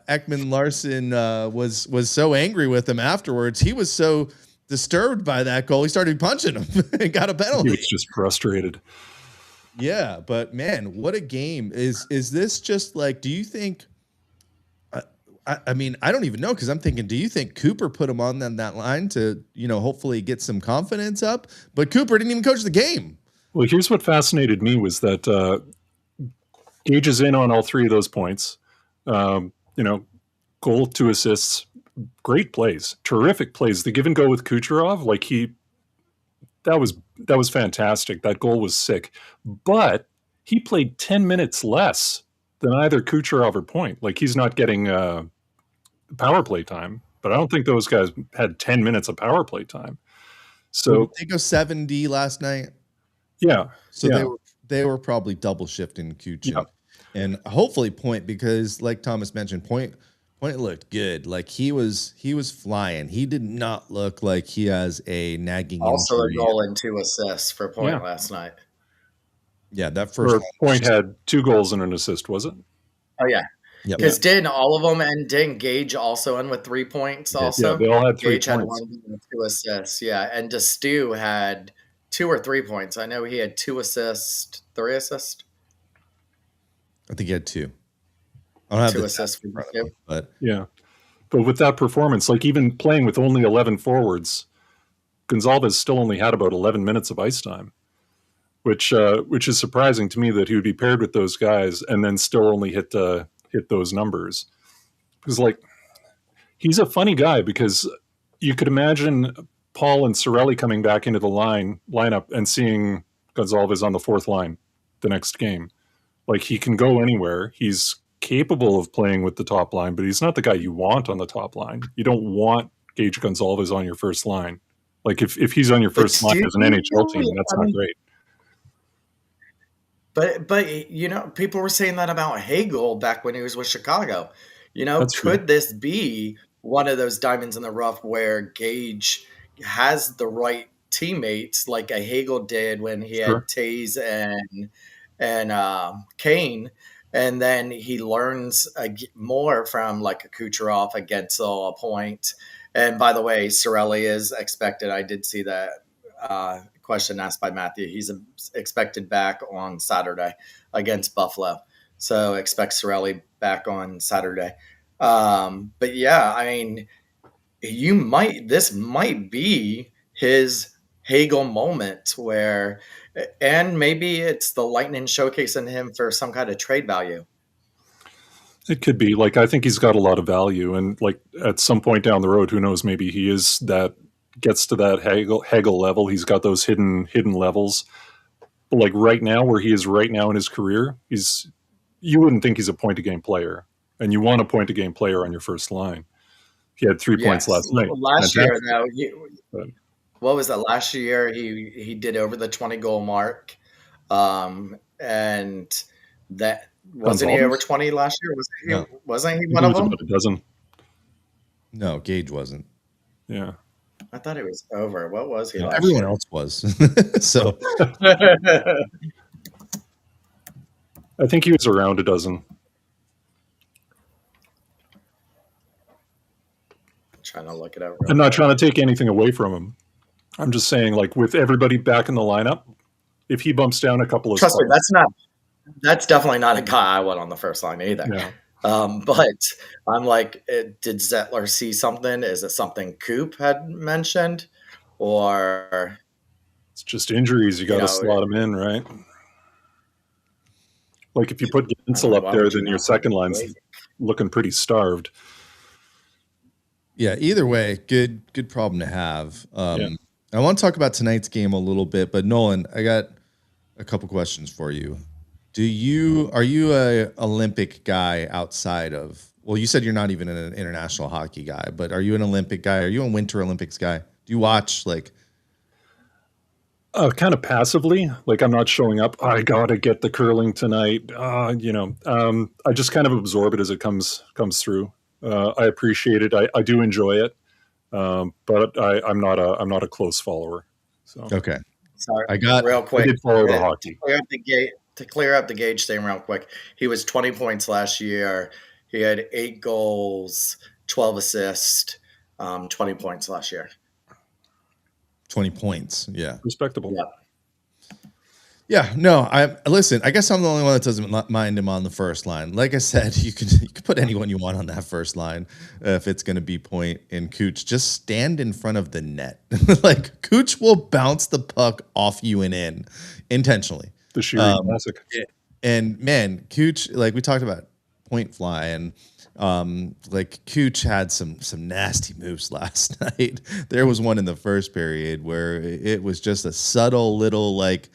Ekman Larson was so angry with him afterwards. He was so disturbed by that goal, he started punching him and got a penalty. He was just frustrated. Yeah, but man, what a game! Is this just like? Do you think? I mean, I don't even know, because I'm thinking, do you think Cooper put him on that line to, hopefully get some confidence up? But Cooper didn't even coach the game. Well, here's what fascinated me was that Gage is in on all three of those points. Goal, 2 assists, great plays, terrific plays. The give and go with Kucherov, that was fantastic. That goal was sick, but he played 10 minutes less than either Kucherov or Point. Like, he's not getting power play time, but I don't think those guys had 10 minutes of power play time. So they go 7D last night. Yeah. So they were probably double shifting Kucherov and hopefully Point, because like Thomas mentioned, Point looked good. Like he was flying. He did not look like he has a nagging Also injury. a goal and 2 assists for Point last night. Yeah, that first Point had 2 goals and an assist, was it? Oh yeah. Yep. Because didn't all of them end? Didn't Gage also end with 3 points? Also, yeah, they all had 3 Gage points. had 1 and 2 assists. Yeah, and Destu had 2 or 3 points. I know he had 2 assists, 3 assists. I think he had 2. I don't have 2 the assists for Destu. but Yeah. But with that performance, like even playing with only 11 forwards, Gonzalez still only had about 11 minutes of ice time, which is surprising to me that he would be paired with those guys and then still only hit those numbers. Because he's a funny guy, because you could imagine Paul and Cirelli coming back into the lineup and seeing Gonzalez on the 4th line the next game. Like, he can go anywhere. He's capable of playing with the top line, but he's not the guy you want on the top line. You don't want Gage Gonzalez on your first line. Like, if he's on your first line as an NHL team, that's not great. But people were saying that about Hagel back when he was with Chicago. Could this be one of those diamonds in the rough where Gage has the right teammates like a Hagel did when he had Taze and Kane, and then he learns more from like a Kucherov, a Gensel, a Point. And by the way, Cirelli is expected. I did see that question asked by Matthew. He's expected back on Saturday against Buffalo. So expect Cirelli back on Saturday. But yeah, I mean, this might be his Hagel moment where, and maybe it's the Lightning showcasing him for some kind of trade value. It could be. Like, I think he's got a lot of value, and like at some point down the road, who knows, maybe he gets to that Hagel level. He's got those hidden levels. But like right now, where he is right now in his career, you wouldn't think he's a point-a-game player, and you want a point-a-game player on your first line. He had 3 points last night. Last year, though, what was that? Last year, he did over the 20-goal mark, and that wasn't he over 20 last year? Wasn't he one of them? About a dozen. No, Gage wasn't. Yeah. I thought it was over. What was he? Everyone else was. So I think he was around a dozen. Trying to look it up. I'm not trying to take anything away from him. I'm just saying, like, with everybody back in the lineup, if he bumps down a couple of Trust me, that's definitely not a guy I want on the first line either. Yeah. But I'm like, did Zettler see something? Is it something Coop had mentioned? Or it's just injuries. You got to slot them in, right? Like, if you put Gensel up there, then your second line's looking pretty starved. Yeah, either way, good problem to have. I want to talk about tonight's game a little bit, but Nolan, I got a couple questions for you. Are you a Olympic guy outside of, well, you said you're not even an international hockey guy, but are you an Olympic guy? Are you a Winter Olympics guy? Do you watch kind of passively? Like, I'm not showing up. I got to get the curling tonight. I just kind of absorb it as it comes through. I appreciate it. I do enjoy it. But I'm not a close follower. So. Okay. Sorry, I got- real I quick. did follow the hockey. To clear up the Gage thing real quick, he was 20 points last year. He had 8 goals, 12 assists, 20 points last year. 20 points. Yeah. Respectable. Yeah. Yeah, no, listen, I guess I'm the only one that doesn't mind him on the first line. Like I said, you could put anyone you want on that first line if it's going to be Point and Cooch. Just stand in front of the net. Like, Cooch will bounce the puck off you and in intentionally. The Sheery Classic. And man, Cooch, like we talked about Point fly, and like Cooch had some nasty moves last night. There was one in the first period where it was just a subtle little like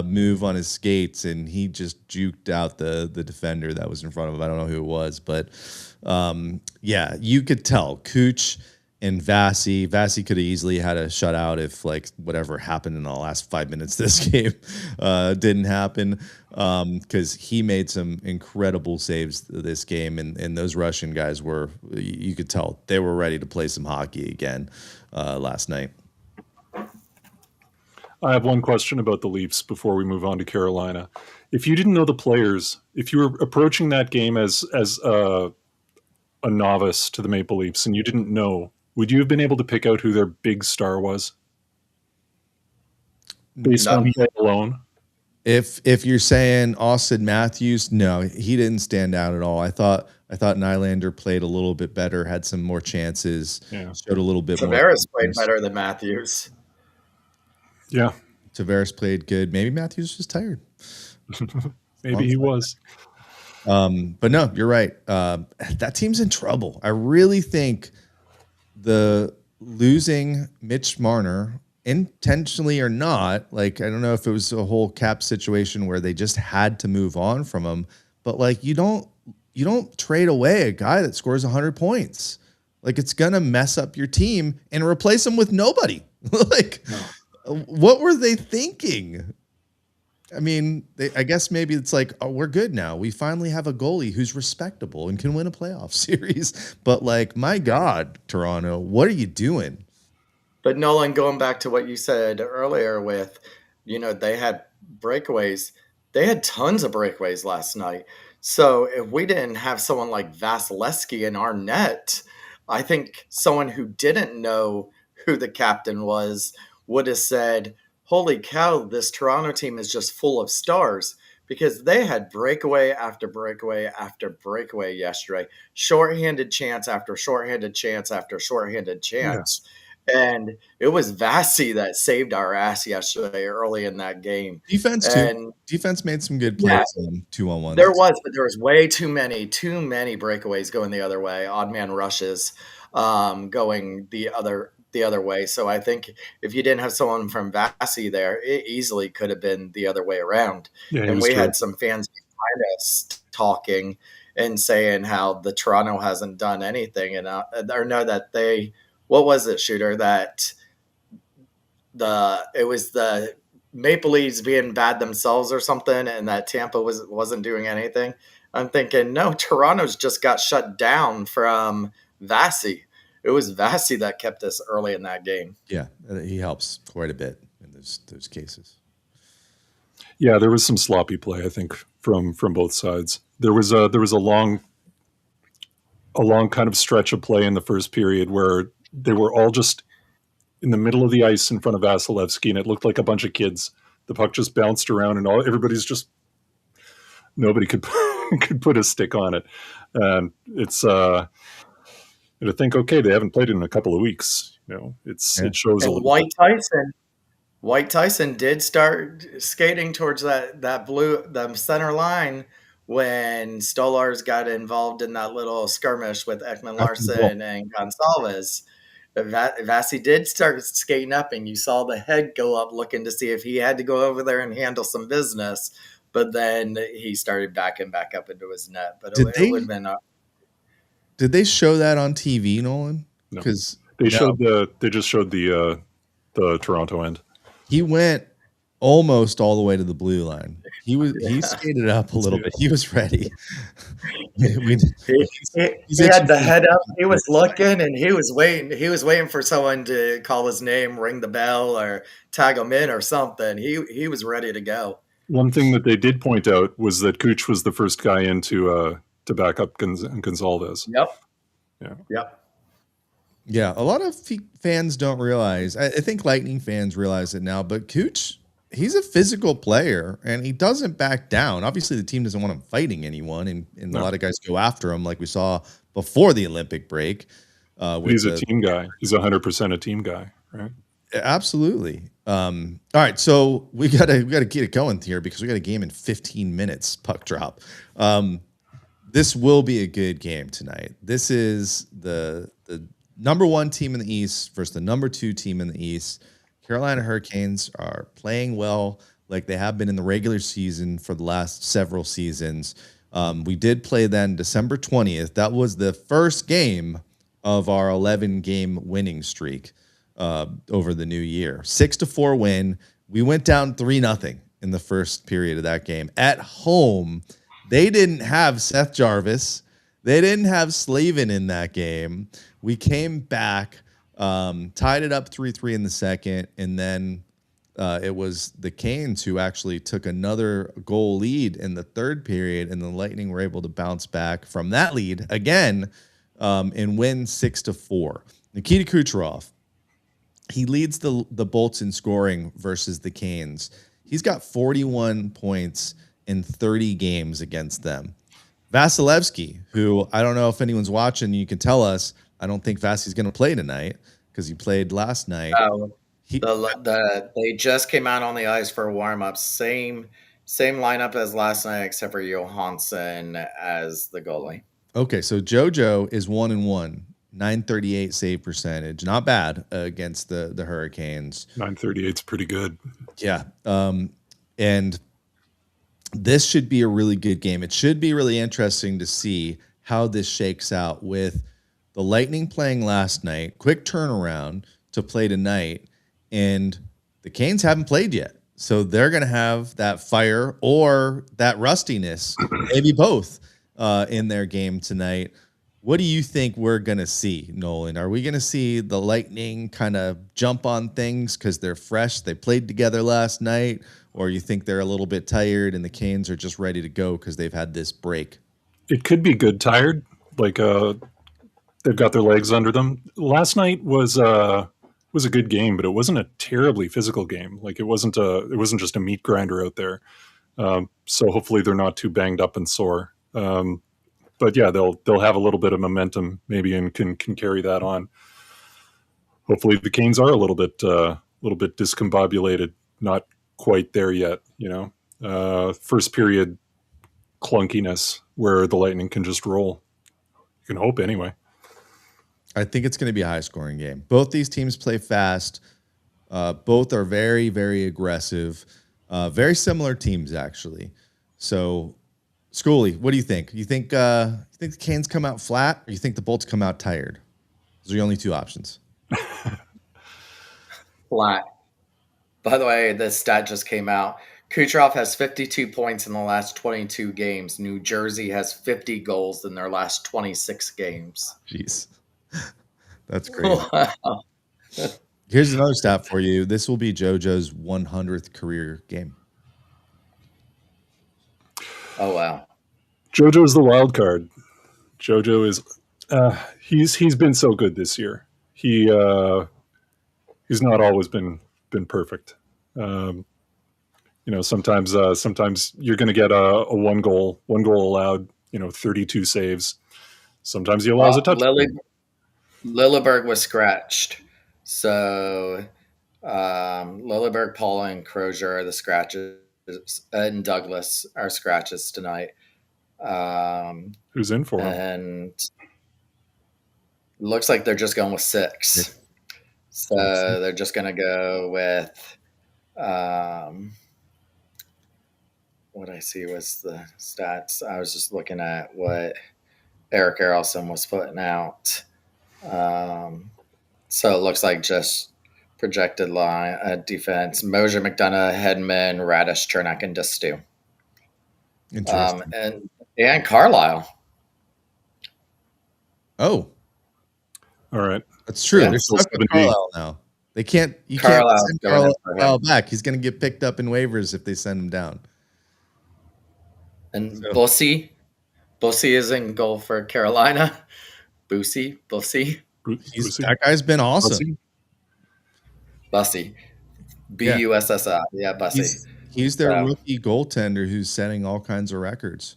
move on his skates, and he just juked out the defender that was in front of him. I don't know who it was, but yeah, you could tell Cooch and Vasi could have easily had a shutout if like whatever happened in the last 5 minutes of this game didn't happen, because he made some incredible saves this game, and those Russian guys were, you could tell they were ready to play some hockey again last night. I have one question about the Leafs before we move on to Carolina. If you didn't know the players, if you were approaching that game as a novice to the Maple Leafs and you didn't know, would you have been able to pick out who their big star was based on play alone? If you're saying Austin Matthews, no, he didn't stand out at all. I thought Nylander played a little bit better, had some more chances, showed a little bit more. Tavares played better than Matthews. Yeah. Tavares played good. Maybe Matthews was tired. Maybe he was. But no, you're right. That team's in trouble. I really think the losing Mitch Marner, intentionally or not, like I don't know if it was a whole cap situation where they just had to move on from him, but like you don't trade away a guy that scores 100 points. Like it's gonna mess up your team and replace him with nobody. Like. No. What were they thinking? I mean, I guess maybe it's like, oh, we're good now. We finally have a goalie who's respectable and can win a playoff series. But like, my God, Toronto, what are you doing? But Nolan, going back to what you said earlier with, they had breakaways. They had tons of breakaways last night. So if we didn't have someone like Vasilevsky in our net, I think someone who didn't know who the captain was would have said, holy cow, this Toronto team is just full of stars, because they had breakaway after breakaway after breakaway yesterday. Shorthanded chance after shorthanded chance after shorthanded chance. Yeah. And it was Vasi that saved our ass yesterday early in that game. Defense too. Defense made some good plays on 2-on-1. There was, but there was way too many breakaways going the other way. Odd man rushes going the other way. So I think if you didn't have someone from Vasi there, it easily could have been the other way around. Yeah, and we had some fans behind us talking and saying how the Toronto hasn't done anything, and or no, that they, what was it, Shooter, that it was the Maple Leafs being bad themselves or something, and that Tampa wasn't doing anything. I'm thinking, no, Toronto's just got shut down from Vasi. It was Vasi that kept us early in that game. Yeah, he helps quite a bit in those cases. Yeah, there was some sloppy play, I think, from both sides. There was a long kind of stretch of play in the first period where they were all just in the middle of the ice in front of Vasilevsky, and it looked like a bunch of kids. The puck just bounced around, and everybody's just, nobody could put a stick on it. And it's to think, okay, they haven't played in a couple of weeks. It shows. And White Tyson did start skating towards the center line when Stolarz got involved in that little skirmish with Ekman Larson and Gonzalez. Vasi did start skating up, and you saw the head go up looking to see if he had to go over there and handle some business. But then he started backing back up into his net. But it would have been Did they show that on TV, Nolan? Because they just showed the Toronto end. He went almost all the way to the blue line. He skated up a little bit. He was ready. He, He's he had itching the for head up. He was the- looking, and he was waiting. He was waiting for someone to call his name, ring the bell, or tag him in or something. He was ready to go. One thing that they did point out was that Cooch was the first guy in to back up Gonzalez. Yep. Yeah. Yep. Yeah, a lot of fans don't realize. I think Lightning fans realize it now, but Cooch, he's a physical player and he doesn't back down. Obviously, the team doesn't want him fighting anyone, and No. a lot of guys go after him, like we saw before the Olympic break. He's a team guy. He's 100% a team guy, right? Absolutely. All right, so we gotta get it going here because we got a game in 15 minutes. Puck drop. This will be a good game tonight. This is the number 1 team in the East versus the number 2 team in the East. Carolina Hurricanes are playing well, like they have been in the regular season for the last several seasons. We did play then December 20th. That was the first game of our 11-game winning streak over the new year. 6-4 win. We went down 3-0 in the first period of that game. At home, they didn't have Seth Jarvis. They didn't have Slavin in that game. We came back, tied it up 3-3 in the second, and then it was the Canes who actually took another goal lead in the third period, and the Lightning were able to bounce back from that lead again and win 6-4. Nikita Kucherov, he leads the Bolts in scoring versus the Canes. He's got 41 points in 30 games against them. Vasilevsky, who I don't know if anyone's watching, you can tell us. I don't think Vasi's going to play tonight because he played last night. They just came out on the ice for warm-ups. Same lineup as last night, except for Johansson as the goalie. Okay, so JoJo is 1-1, 938 save percentage. Not bad against the Hurricanes. 938 is pretty good. Yeah. And this should be a really good game. It should be really interesting to see how this shakes out with the Lightning playing last night, quick turnaround to play tonight, and the Canes haven't played yet. So they're going to have that fire or that rustiness, maybe both, in their game tonight. What do you think we're going to see, Nolan? Are we going to see the Lightning kind of jump on things because they're fresh, they played together last night, or you think they're a little bit tired and the Canes are just ready to go because they've had this break? It could be good tired, like they've got their legs under them. Last night was a good game, but it wasn't a terribly physical game. Like it wasn't just a meat grinder out there. So hopefully they're not too banged up and sore. But yeah, they'll have a little bit of momentum maybe and can carry that on. Hopefully the Canes are a little bit discombobulated, not quite there yet. First period clunkiness where the Lightning can just roll. You can hope anyway. I think it's going to be a high-scoring game. Both these teams play fast. Both are very, very aggressive. Very similar teams, actually. So, Schooley, what do you think? You think the Canes come out flat, or you think the Bolts come out tired? Those are your only two options. Flat. By the way, this stat just came out. Kucherov has 52 points in the last 22 games. New Jersey has 50 goals in their last 26 games. Jeez. That's crazy. Wow. Here's another stat for you. This will be JoJo's 100th career game. Oh, wow. JoJo's the wild card. JoJo is he's been so good this year. He's not always been perfect. Sometimes you're going to get a one goal allowed, 32 saves. Sometimes he allows a touch. Lilleberg was scratched. So Lilleberg, Paul, and Crozier are the scratches, and Douglas are scratches tonight. Who's in for him? And it looks like they're just going with 6. So they're just going to go with what I see was the stats. I was just looking at what Eric Erelson was putting out. So it looks like just projected line defense: Mosier, McDonough, Hedman, Radish, Chernak, and Destu. Interesting. And Carlisle. Oh, All right. that's true. Yeah. They're So stuck with 7D. Carlisle now. They can't. You Carlisle's can't send going in for him. Carlisle back. He's going to get picked up in waivers if they send him down. And So- Bussy is in goal for Carolina. Bussy. That guy's been awesome. Bussy. Bussi. Yeah, Bussy. He's their Wow. rookie goaltender who's setting all kinds of records.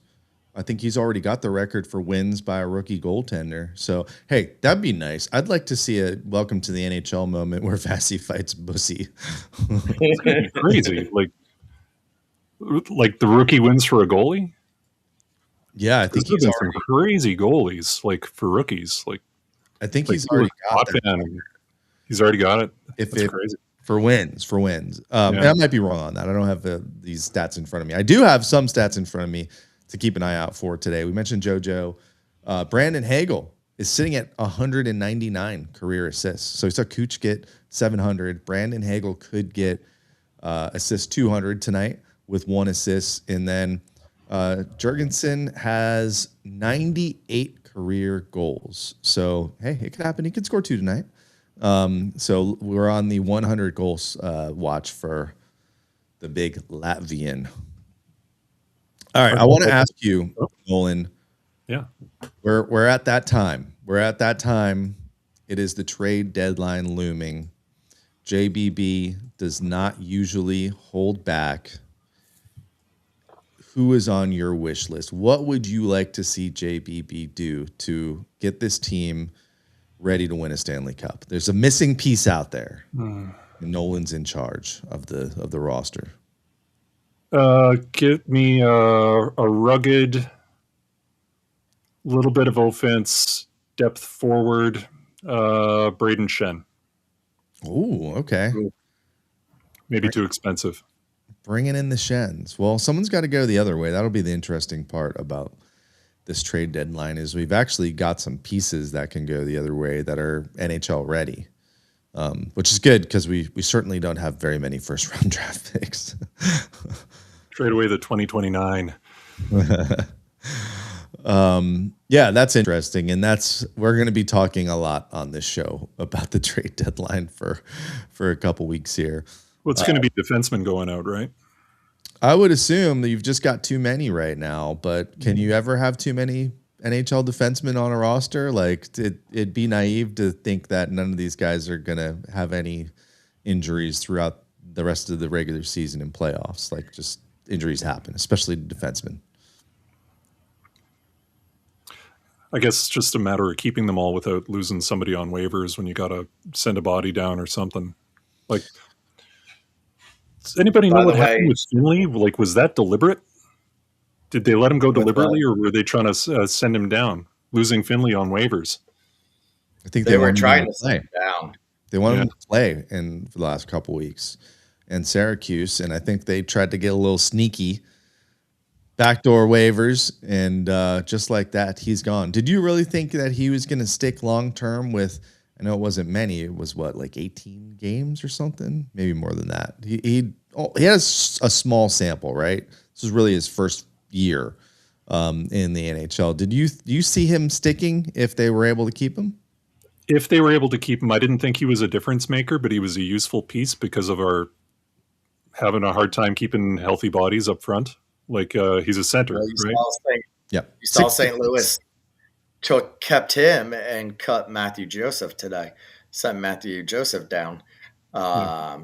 I think he's already got the record for wins by a rookie goaltender. So, hey, that'd be nice. I'd like to see a welcome to the NHL moment where Vasi fights Bussy. It's gonna be crazy. Like the rookie wins for a goalie. Yeah, I think There's he's been some crazy goalies like for rookies. Like he's already got that. Potvin, he's already got it. If That's it, crazy. for wins. Yeah. And I might be wrong on that. I don't have these stats in front of me. I do have some stats in front of me to keep an eye out for today. We mentioned JoJo. Brandon Hagel is sitting at 199 career assists. So he saw Cooch get 700. Brandon Hagel could get assist 200 tonight with 1 assist. And then Jurgensen has 98 career goals. So, hey, it could happen. He could score 2 tonight. So we're on the 100 goals watch for the big Latvian. All right, I want to ask you, Nolan. Yeah. We're at that time. We're at that time. It is the trade deadline looming. JBB does not usually hold back. Who is on your wish list? What would you like to see JBB do to get this team ready to win a Stanley Cup? There's a missing piece out there. And Nolan's in charge of the roster. Get me a rugged, little bit of offense, depth forward, Braden Shen. Oh, okay. Maybe too expensive. Bringing in the Shens. Well, someone's got to go the other way. That'll be the interesting part about this trade deadline is we've actually got some pieces that can go the other way that are NHL ready, which is good because we certainly don't have very many first-round draft picks. Trade away the 2029. Yeah, that's interesting, and we're going to be talking a lot on this show about the trade deadline for a couple weeks here. Well, it's going to be defensemen going out, right? I would assume that you've just got too many right now, but can you ever have too many NHL defensemen on a roster? Like, it'd be naive to think that none of these guys are going to have any injuries throughout the rest of the regular season and playoffs. Like, just injuries happen, especially to defensemen. I guess it's just a matter of keeping them all without losing somebody on waivers when you got to send a body down or something. Like, does anybody know what happened with Finley? Like, was that deliberate? Did they let him go deliberately, or were they trying to send him down, losing Finley on waivers? I think They were wanted trying him to send him down. They wanted him to play for the last couple weeks in Syracuse, and I think they tried to get a little sneaky, backdoor waivers, and just like that, he's gone. Did you really think that he was going to stick long term with? I know it wasn't many. It was like 18 games or something, maybe more than that. He has a small sample, right? This is really his first year in the NHL. Did you see him sticking if they were able to keep him? If they were able to keep him, I didn't think he was a difference maker, but he was a useful piece because of our having a hard time keeping healthy bodies up front. Like he's a center, right? Yeah. You saw St. Louis kept him and cut Matthew Joseph today. Sent Matthew Joseph down.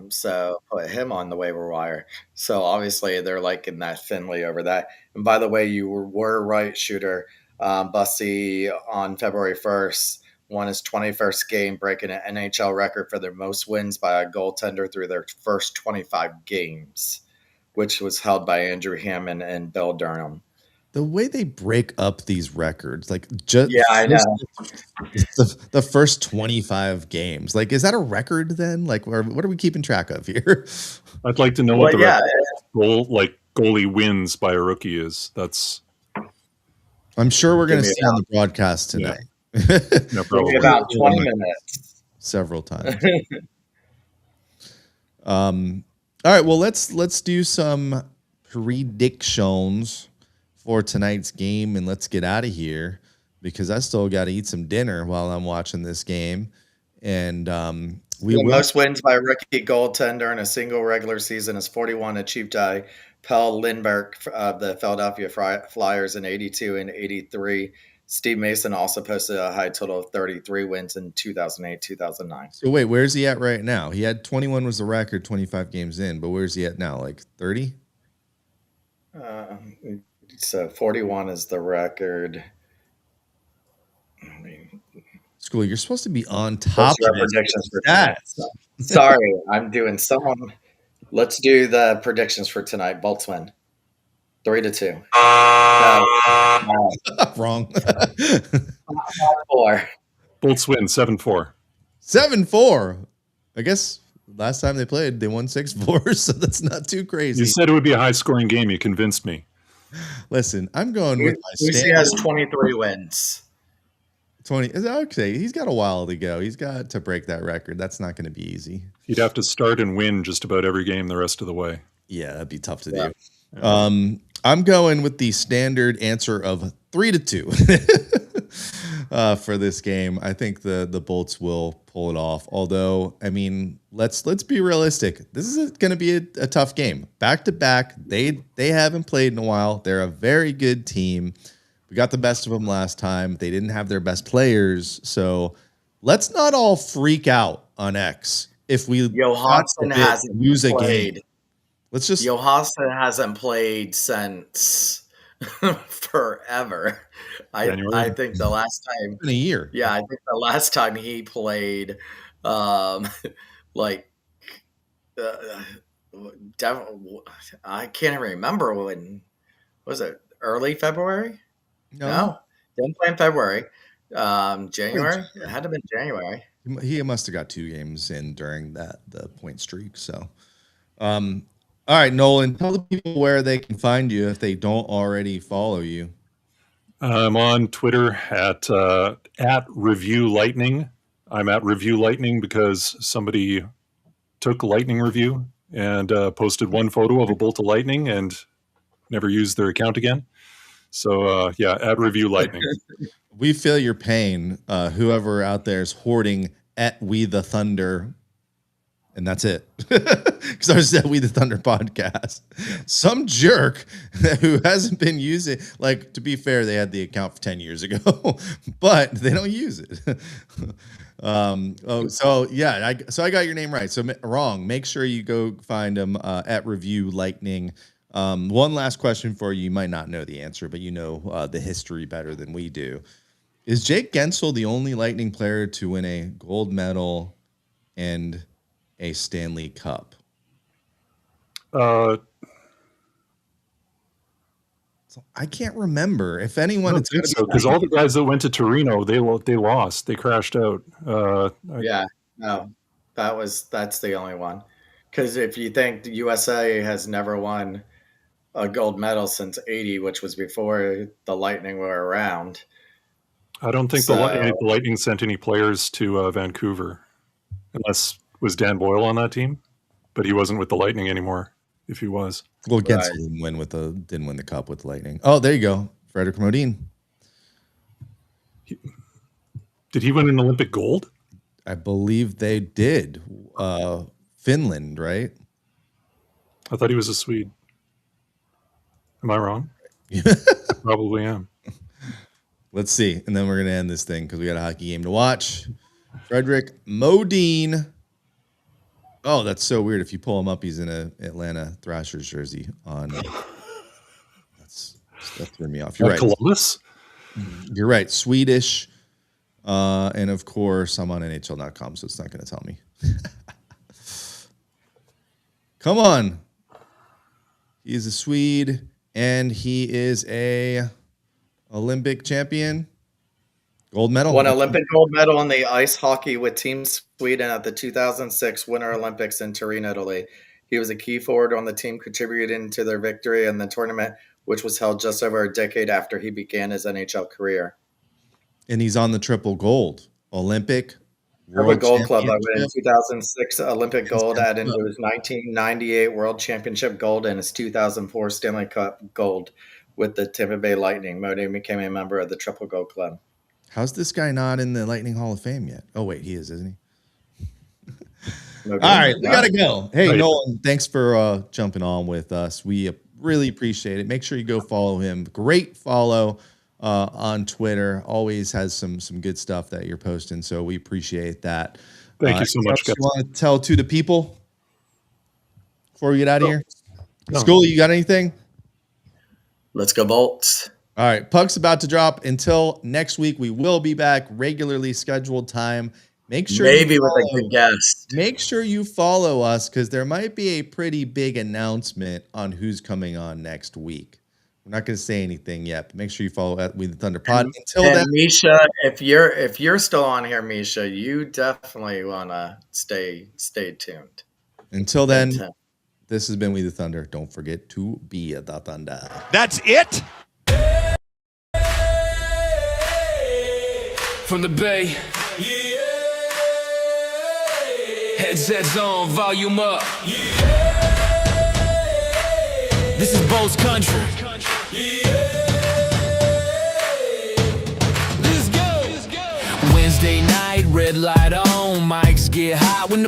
So put him on the waiver wire. So obviously they're liking that Finley over that. And by the way, you were right, Shooter. Bussy on February 1st won his 21st game, breaking an NHL record for their most wins by a goaltender through their first 25 games, which was held by Andrew Hammond and Bill Durham. The way they break up these records, like just I know. the first 25 games, like is that a record then? Like what are we keeping track of here? I'd like to know what the goalie wins by a rookie is. That's. I'm sure we're going to see on the broadcast tonight. No problem. About 20 minutes. Several times. All right, well let's do some predictions for tonight's game, and let's get out of here because I still got to eat some dinner while I'm watching this game. And we The will. most wins by a rookie goaltender in a single regular season is 41, achieved by Pell Lindbergh of the Philadelphia Flyers in 82 and 83. Steve Mason also posted a high total of 33 wins in 2008, 2009. So wait, where's he at right now? He had 21 was the record, 25 games in, but where's he at now? Like 30? So 41 is the record. School, you're supposed to be on top What's of your this. predictions for Stats. tonight? Sorry, I'm doing someone. Let's do the predictions for tonight. Bolts win 3-2. No. Wrong. 4. Bolts win 7-4. 7-4. I guess last time they played, they won 6-4, so that's not too crazy. You said it would be a high-scoring game. You convinced me. Listen, I'm going with my Lucy standard has 23 wins. 20. Okay, he's got a while to go. He's got to break that record. That's not going to be easy. You'd have to start and win just about every game the rest of the way. Yeah, that'd be tough to do. I'm going with the standard answer of 3-2 for this game. I think the Bolts will pull it off. Although, I mean, let's be realistic. This is going to be a tough game. Back to back, they haven't played in a while. They're a very good team. We got the best of them last time. They didn't have their best players, so let's not all freak out on X if we Johansson hasn't lose a played. game. Let's just Johansson hasn't played since forever. I think the last time in a year. Yeah, I think the last time he played, like, I can't even remember when. Was it early February? No, didn't play in February. January. It had to have been January. He must have got 2 games in during the point streak. So, all right, Nolan, tell the people where they can find you if they don't already follow you. I'm on Twitter at Review Lightning. I'm at Review Lightning because somebody took Lightning Review and posted one photo of a bolt of lightning and never used their account again. So yeah, at Review Lightning. We feel your pain. Whoever out there is hoarding at We the Thunder, and that's it. Because I said We the Thunder podcast. Some jerk who hasn't been using, like, to be fair, they had the account for 10 years ago, but they don't use it. So yeah, I got your name right. So wrong. Make sure you go find them at Review Lightning. One last question for you. You might not know the answer, but you know the history better than we do. Is Jake Gensel the only Lightning player to win a gold medal and a Stanley Cup? I can't remember if anyone. don't think so, because all the guys that went to Torino, they lost. They crashed out. Yeah, no, that's the only one. Because if you think the USA has never won a gold medal since '80, which was before the Lightning were around. I don't think the Lightning sent any players to Vancouver, unless was Dan Boyle on that team, but he wasn't with the Lightning anymore. If he was, well, Gensel didn't win the cup with the Lightning. Oh, there you go, Frederick Modin. Did he win an Olympic gold? I believe they did. Finland, right? I thought he was a Swede. Am I wrong? I probably am. Let's see. And then we're going to end this thing because we got a hockey game to watch. Frederick Modin. Oh, that's so weird. If you pull him up, he's in a Atlanta Thrashers jersey on. That threw me off. You're right. Columbus? You're right. Swedish. And of course, I'm on NHL.com, so it's not going to tell me. Come on. He is a Swede, and he is a Olympic champion. Gold medal. Won Olympic gold medal in the ice hockey with Team Sweden at the 2006 Winter Olympics in Turin, Italy. He was a key forward on the team, contributing to their victory in the tournament, which was held just over a decade after he began his NHL career. And he's on the triple gold. Olympic, World Gold Club. I went in Championship. 2006 Olympic gold, added into his 1998 World Championship gold and his 2004 Stanley Cup gold with the Tampa Bay Lightning. Modi became a member of the Triple Gold Club. How's this guy not in the Lightning Hall of Fame yet? Oh, wait, he is, isn't he? Modi, All right, we yeah. got to go. Hey, Right. Nolan, thanks for jumping on with us. We really appreciate it. Make sure you go follow him. Great follow on Twitter. Always has some good stuff that you're posting, so we appreciate that. Thank you so anything much, else you guys. want to tell to the people before we get out of here? No. School, you got anything? Let's go Bolts. All right, Puck's about to drop. Until next week, we will be back regularly scheduled time. Make sure Maybe you with a follow- good guest. Make sure you follow us because there might be a pretty big announcement on who's coming on next week. We're not going to say anything yet, but make sure you follow at We the Thunder Pod. Until And then, Misha, if you're still on here, Misha, you definitely wanna stay tuned. until then, Until- this has been We the Thunder. Don't forget to be the Thunder. That's it? From the Bay. Headsets on, volume up. This is Bo's country. Let's go. Wednesday night, red light on. Mics get hot when the